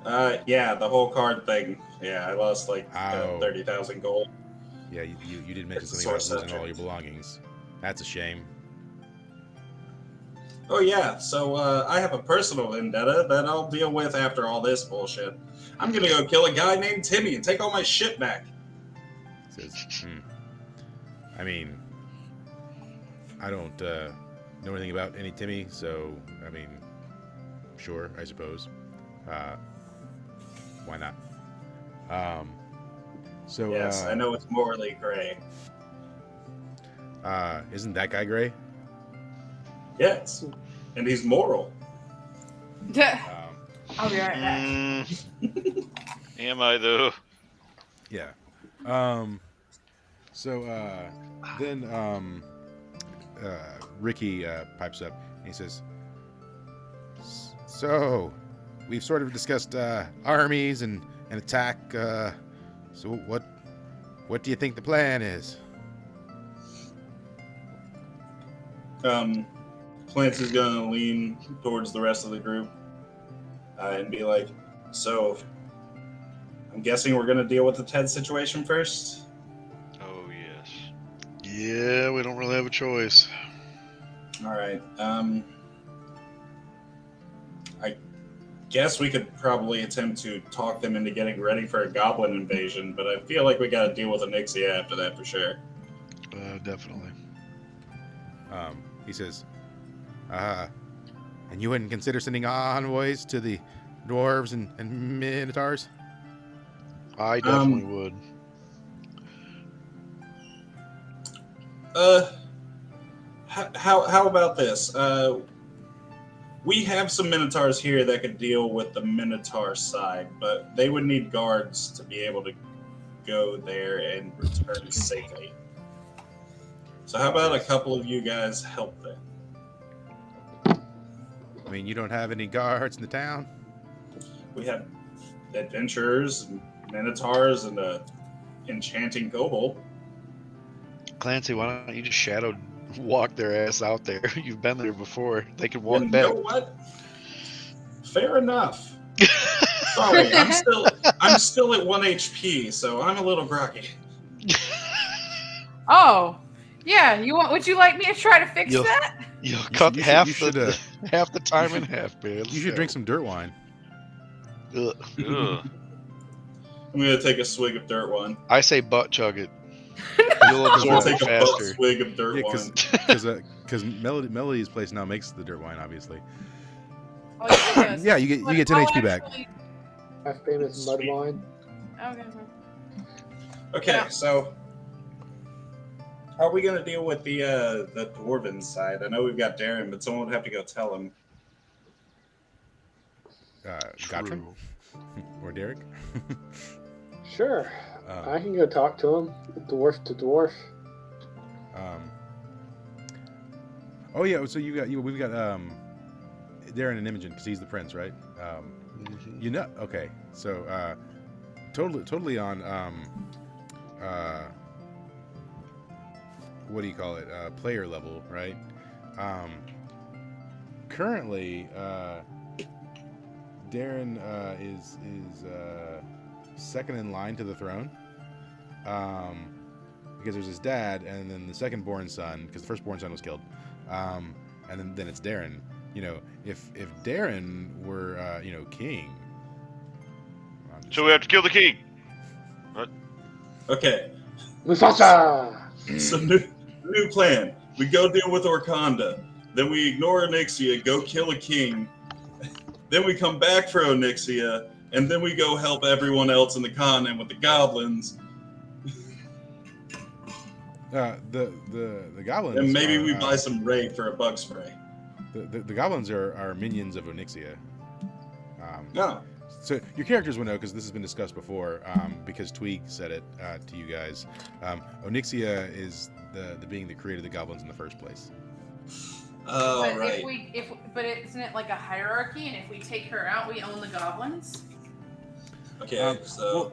Yeah, the whole card thing. Yeah, I lost like 30,000 gold. Yeah, you did mention It's something about source losing all your belongings. That's a shame. Oh yeah, so I have a personal vendetta that I'll deal with after all this bullshit. I'm gonna go kill a guy named Timmy and take all my shit back. Says, I mean, I don't know anything about any Timmy, so I mean, sure, I suppose. Why not? So yes, I know it's morally gray. Isn't that guy gray? Yes, and he's moral. I'll be right back. Am I though? Yeah. So then Ricky pipes up and he says, so we've sort of discussed armies and attack. So what do you think the plan is? Clancy's gonna lean towards the rest of the group and be like, so I'm guessing we're gonna deal with the Ted situation first? Oh, yes. Yeah, we don't really have a choice. Alright, I guess we could probably attempt to talk them into getting ready for a goblin invasion, but I feel like we gotta deal with Onyxia after that for sure. Definitely. He says, and you wouldn't consider sending envoys to the dwarves and minotaurs? I definitely would. How about this? We have some minotaurs here that could deal with the minotaur side, but they would need guards to be able to go there and return safely. So how about a couple of you guys help them? I mean, you don't have any guards in the town? We have adventurers, and minotaurs, and a enchanting kobold. Clancy, why don't you just shadow walk their ass out there? You've been there before. They can walk back. You know what? Fair enough. Sorry, I'm still at 1 HP, so I'm a little groggy. Oh, yeah. Would you like me to try to fix that? You'll cut half the time in half, man. You should drink some dirt wine. Ugh. Ugh. I'm gonna take a swig of dirt wine. I say butt chug it. You'll I'm gonna absorb take it a butt faster. swig of dirt wine. Because Melody's place now makes the dirt wine, obviously. Oh, Yeah, you get 10 HP back. My famous mud Sweet. wine. Okay. Okay, Yeah. so how are we gonna deal with the dwarven side? I know we've got Darren, but someone would have to go tell him. Gottram? True. Or Derek? Sure. Um, I can go talk to him. Dwarf to dwarf. Oh yeah, so we've got Darren and Imogen because he's the prince, right? Mhm. You know, okay. So totally on what do you call it? Player level, right? Currently, Darren is second in line to the throne. Because there's his dad, and then the second-born son, because the first-born son was killed, and then it's Darren. You know, if Darren were king, So we have to kill the king. What? Okay, Mufasa! so new plan. We go deal with Orconda. Then we ignore Onyxia, go kill a king. Then we come back for Onyxia, and then we go help everyone else in the continent with the goblins. The goblins. And maybe are, we buy some raid for a bug spray. The goblins are minions of Onyxia. No. So your characters will know because this has been discussed before. Because Tweak said it to you guys. Onyxia is the being that created the goblins in the first place. Oh, But right. but isn't it like a hierarchy? And if we take her out, we own the goblins. Okay, so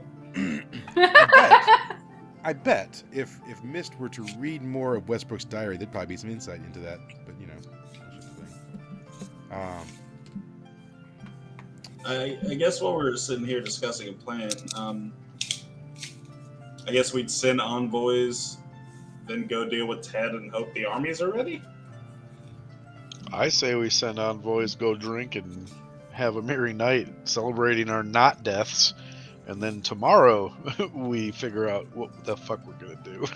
I bet if Mist were to read more of Westbrook's diary, there'd probably be some insight into that. But you know, that's just the thing. I guess while we're sitting here discussing a plan, I guess we'd send envoys, then go deal with Ted and hope the armies are ready. I say we send envoys, go drink, and have a merry night celebrating our not deaths, and then tomorrow we figure out what the fuck we're gonna do.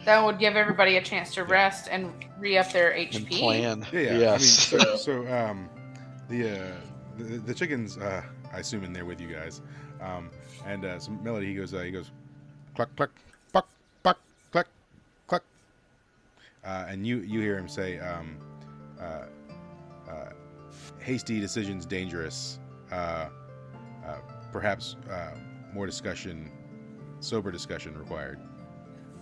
That would give everybody a chance to rest and re-up their HP. And plan. Yeah. Yes. I mean, so the chickens, I assume in there with you guys, and some Melody. He goes cluck cluck cluck cluck cluck cluck, and you hear him say, hasty decisions dangerous. Perhaps more discussion, sober discussion required.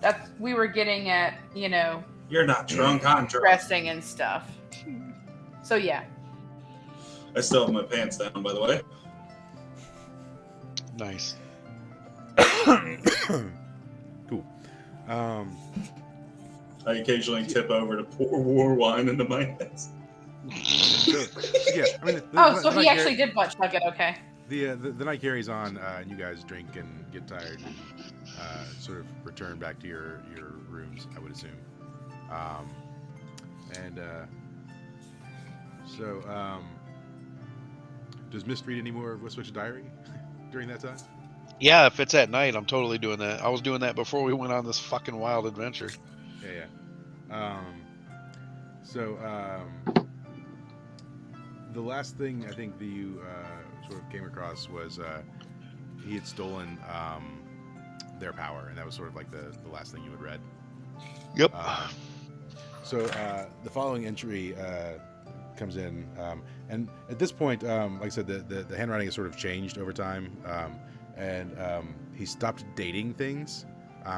That's we were getting at, You're not drunk, I'm drunk. resting and stuff. So yeah. I still have my pants down, by the way. Nice. Cool. I occasionally tip over to pour war wine into my hands. So, yeah, I mean, So he actually did butt chug it. Okay. The night carries on, and you guys drink and get tired, and sort of return back to your rooms, I would assume. Does Mist read any more of Westwick's diary during that time? Yeah, if it's at night, I'm totally doing that. I was doing that before we went on this fucking wild adventure. Yeah. The last thing I think that you sort of came across was he had stolen their power, and that was sort of like the last thing you had read. Yep. So the following entry comes in, and at this point, like I said, the handwriting has sort of changed over time, and he stopped dating things.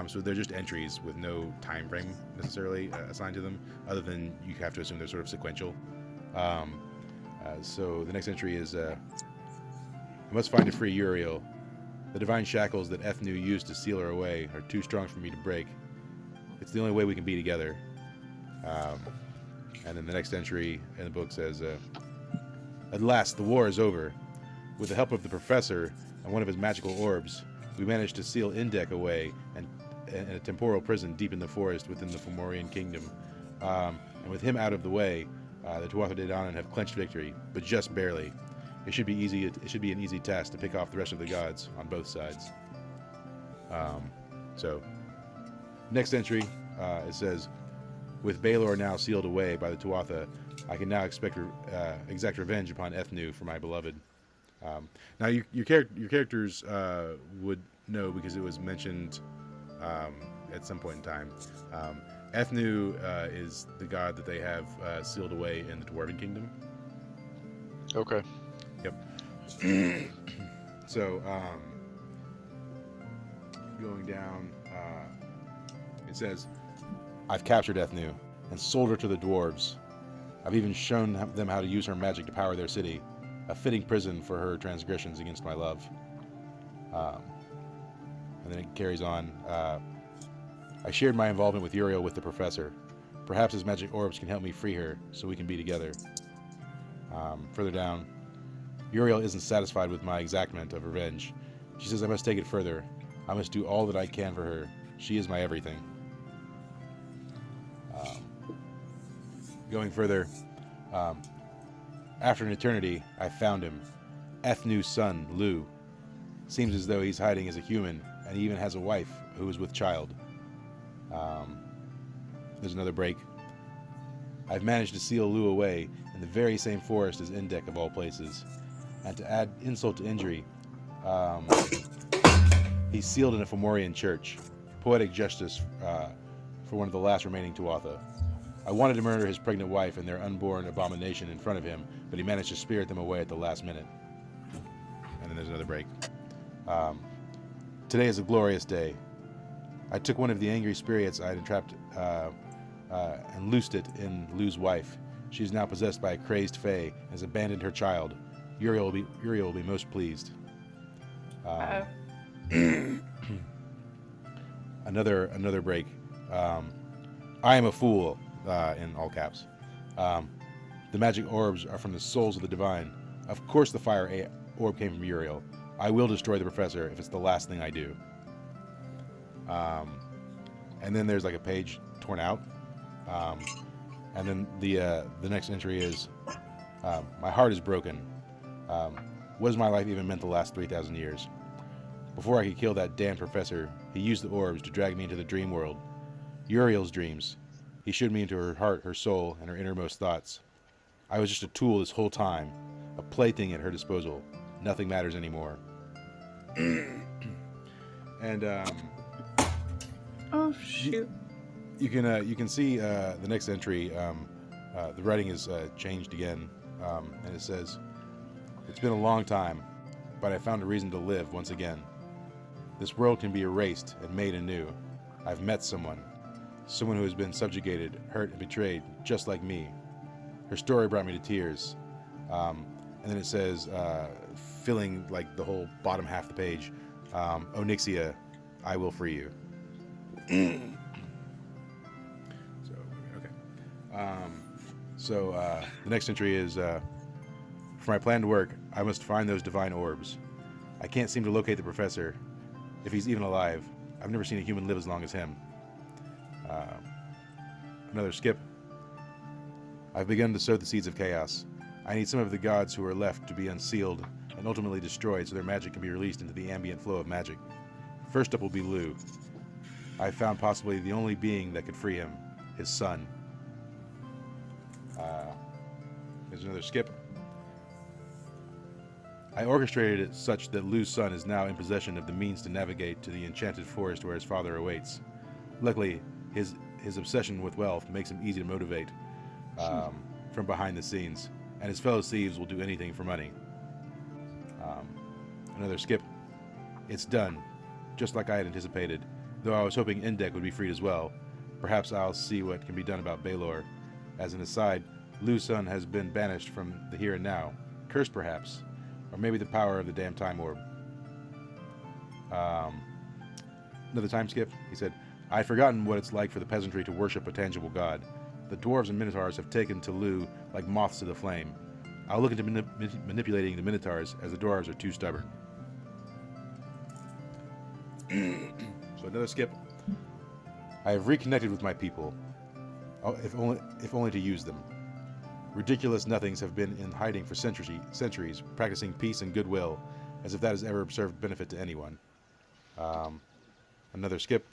So they're just entries with no time frame necessarily assigned to them, other than you have to assume they're sort of sequential. So the next entry is, I must find to free Uriel. The divine shackles that Ethnu used to seal her away are too strong for me to break. It's the only way we can be together. And then the next entry in the book says, at last, the war is over. With the help of the professor and one of his magical orbs, we managed to seal Indek away and in a temporal prison deep in the forest within the Fomorian kingdom. And with him out of the way, the Tuatha De Danann have clinched victory, but just barely. It should be easy. It should be an easy task to pick off the rest of the gods on both sides. So, next entry, it says, with Baelor now sealed away by the Tuatha, I can now exact revenge upon Ethnu for my beloved. Now, your characters would know because it was mentioned at some point in time. Ethnu is the god that they have sealed away in the Dwarven Kingdom. Okay. Yep. So, going down, it says, I've captured Ethnu and sold her to the dwarves. I've even shown them how to use her magic to power their city, a fitting prison for her transgressions against my love. And then it carries on. I shared my involvement with Uriel with the professor. Perhaps his magic orbs can help me free her so we can be together. Further down, Uriel isn't satisfied with my exactment of revenge. She says I must take it further. I must do all that I can for her. She is my everything. Going further, after an eternity, I found him. Ethnu's son, Lu. Seems as though he's hiding as a human, and he even has a wife who is with child. There's another break. I've managed to seal Lu away in the very same forest as Indek of all places. And to add insult to injury, he's sealed in a Fomorian church. Poetic justice for one of the last remaining Tuatha. I wanted to murder his pregnant wife and their unborn abomination in front of him, but he managed to spirit them away at the last minute. And then there's another break. Today is a glorious day. I took one of the angry spirits I had entrapped and loosed it in Lu's wife. She is now possessed by a crazed fae and has abandoned her child. Uriel will be most pleased. Another break. I am a fool, in all caps. The magic orbs are from the souls of the divine. Of course the fire orb came from Uriel. I will destroy the professor if it's the last thing I do. And then there's like a page torn out. And then the next entry is, my heart is broken. What has my life even meant the last 3,000 years? Before I could kill that damned professor, he used the orbs to drag me into the dream world. Uriel's dreams. He showed me into her heart, her soul, and her innermost thoughts. I was just a tool this whole time, a plaything at her disposal. Nothing matters anymore. And oh shoot! You can see the next entry. The writing is changed again, and it says, "It's been a long time, but I found a reason to live once again. This world can be erased and made anew. I've met someone who has been subjugated, hurt, and betrayed, just like me. Her story brought me to tears." And then it says, filling like the whole bottom half of the page, "Onyxia, I will free you." So the next entry is, "For my plan to work, I must find those divine orbs. I can't seem to locate the professor, if he's even alive. I've never seen a human live as long as him." Another skip. "I've begun to sow the seeds of chaos. I need some of the gods who are left to be unsealed and ultimately destroyed so their magic can be released into the ambient flow of magic. First up will be Lu. I've found possibly the only being that could free him, his son." There's another skip. "I orchestrated it such that Lu's son is now in possession of the means to navigate to the enchanted forest where his father awaits. Luckily, his obsession with wealth makes him easy to motivate from behind the scenes, and his fellow thieves will do anything for money." Another skip. "It's done, just like I had anticipated, though I was hoping Indek would be freed as well. Perhaps I'll see what can be done about Baelor. As an aside, Lu's son has been banished from the here and now, cursed perhaps, or maybe the power of the damn time orb." Another time skip. He said, "I'd forgotten what it's like for the peasantry to worship a tangible god. The dwarves and minotaurs have taken to Lu like moths to the flame. I'll look into manipulating the minotaurs, as the dwarves are too stubborn." So another skip. "I have reconnected with my people, if only to use them. Ridiculous nothings have been in hiding for centuries, practicing peace and goodwill, as if that has ever served benefit to anyone." Another skip.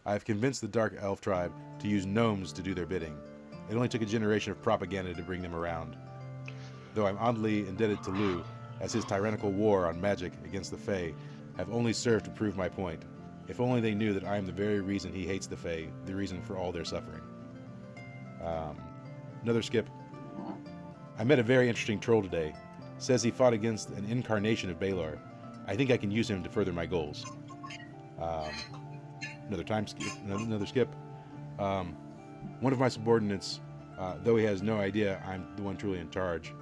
"I have convinced the Dark Elf tribe to use gnomes to do their bidding. It only took a generation of propaganda to bring them around. Though I'm oddly indebted to Lu, as his tyrannical war on magic against the Fae have only served to prove my point. If only they knew that I am the very reason he hates the Fae, the reason for all their suffering. Another skip. I met a very interesting troll today. Says he fought against an incarnation of Baelor. I think I can use him to further my goals. Another skip. One of my subordinates, though he has no idea I'm the one truly in charge,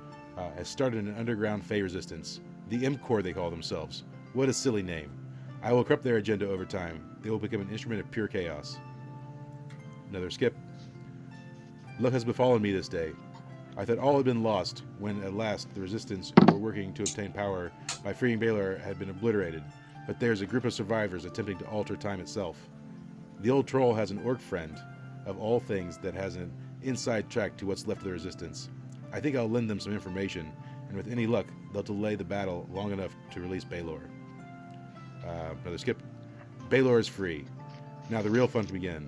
has started an underground Fae resistance. The M Corps they call themselves. What a silly name. I will corrupt their agenda over time. They will become an instrument of pure chaos. Another skip. Luck has befallen me this day. I thought all had been lost when at last the resistance who were working to obtain power by freeing Baelor had been obliterated, but there's a group of survivors attempting to alter time itself. The old troll has an orc friend, of all things, that has an inside track to what's left of the resistance. I think I'll lend them some information, and with any luck, they'll delay the battle long enough to release Baelor. Another skip. Baelor is free. Now the real fun to begin.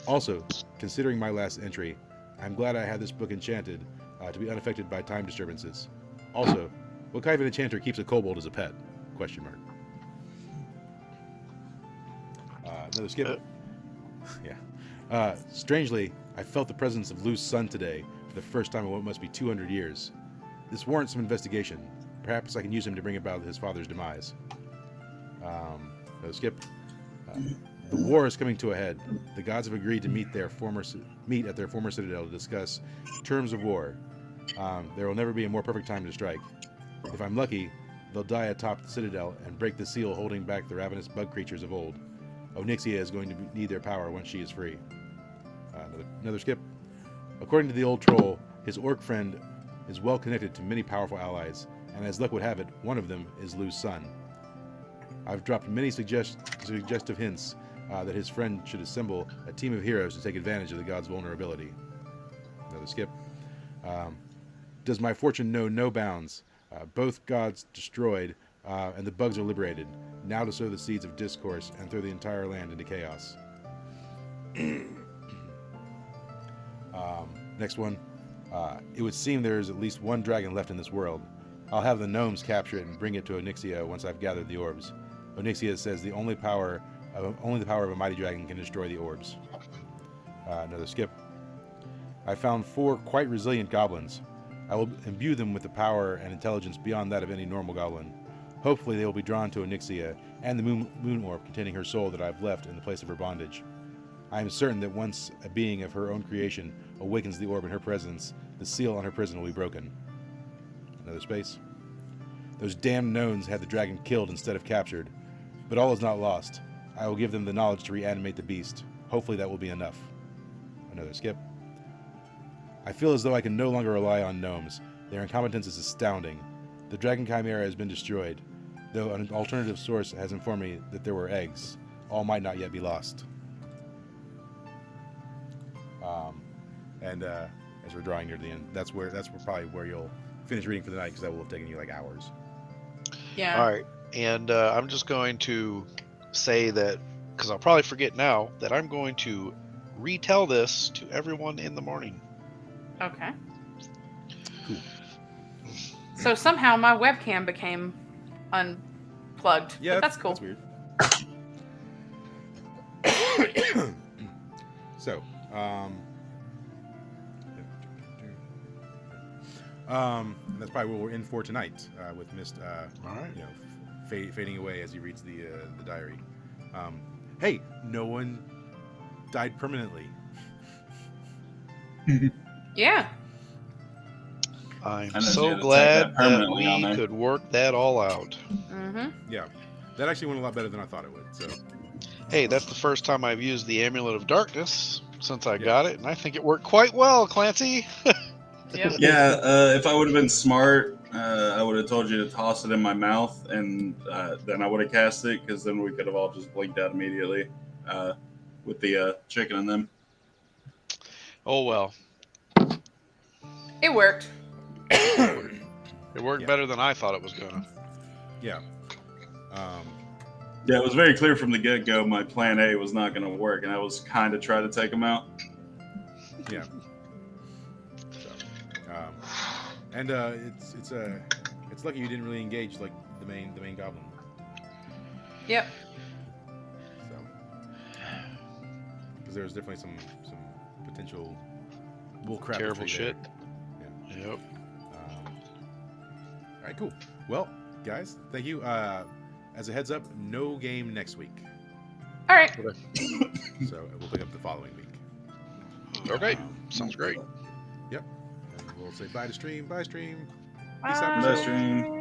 Also, considering my last entry, I'm glad I had this book enchanted to be unaffected by time disturbances. Also, what kind of an enchanter keeps a kobold as a pet? Question mark. Another skip. Yeah. Strangely, I felt the presence of Lou's son today for the first time in what must be 200 years. This warrants some investigation. Perhaps I can use him to bring about his father's demise. Another skip. The war is coming to a head. The gods have agreed to meet at their former citadel to discuss terms of war. There will never be a more perfect time to strike. If I'm lucky, they'll die atop the citadel and break the seal holding back the ravenous bug creatures of old. Onyxia is going to need their power once she is free. Another skip. According to the old troll, his orc friend is well connected to many powerful allies, and as luck would have it, one of them is Lou's son. I've dropped many suggestive hints that his friend should assemble a team of heroes to take advantage of the god's vulnerability. Another skip. Does my fortune know no bounds? Both gods destroyed, and the bugs are liberated. Now to sow the seeds of discourse and throw the entire land into chaos. Next one. It would seem there is at least one dragon left in this world. I'll have the gnomes capture it and bring it to Onyxia once I've gathered the orbs. Onyxia says only the power of a mighty dragon can destroy the orbs. Another skip. I found 4 quite resilient goblins. I will imbue them with the power and intelligence beyond that of any normal goblin. Hopefully they will be drawn to Onyxia and the moon orb containing her soul that I've left in the place of her bondage. I am certain that once a being of her own creation awakens the orb in her presence, the seal on her prison will be broken. Another space. Those damned gnomes had the dragon killed instead of captured, but all is not lost. I will give them the knowledge to reanimate the beast. Hopefully that will be enough. Another skip. I feel as though I can no longer rely on gnomes. Their incompetence is astounding. The dragon chimera has been destroyed, though an alternative source has informed me that there were eggs. All might not yet be lost. As we're drawing near the end, that's probably where you'll finish reading for the night, because that will have taken you like hours. Yeah. All right, and I'm just going to say that, because I'll probably forget now, that I'm going to retell this to everyone in the morning. Okay. Cool. So somehow my webcam became unplugged. Yeah, but that's cool. That's weird. So, that's probably what we're in for tonight, with Mist, All right. Fading away as he reads the diary. Hey, no one died permanently. Yeah. I'm I know so you had to glad take that permanently that on we there. could work that all out. Mm-hmm. Yeah, that actually went a lot better than I thought it would. So, Hey, that's the first time I've used the Amulet of Darkness since I Yeah. got it, and I think it worked quite well, Clancy. Yep. Yeah, if I would have been smart, I would have told you to toss it in my mouth, and then I would have cast it, because then we could have all just blinked out immediately with the chicken and them. Oh well, It worked. it worked Yeah. better than I thought it was gonna. yeah. Yeah, it was very clear from the get-go my plan A was not going to work, and I was kind of trying to take them out. Yeah. So, And it's lucky you didn't really engage like the main goblin. Yep. So, because there's definitely some potential bullcrap. Terrible shit. Yeah. Yep. All right, cool. Well, guys, thank you. As a heads up, no game next week. All right. So we'll pick up the following week. Okay. Sounds great. Yep. And we'll say bye to stream. Bye, stream. Bye. Peace out, Bye, Priscilla. stream.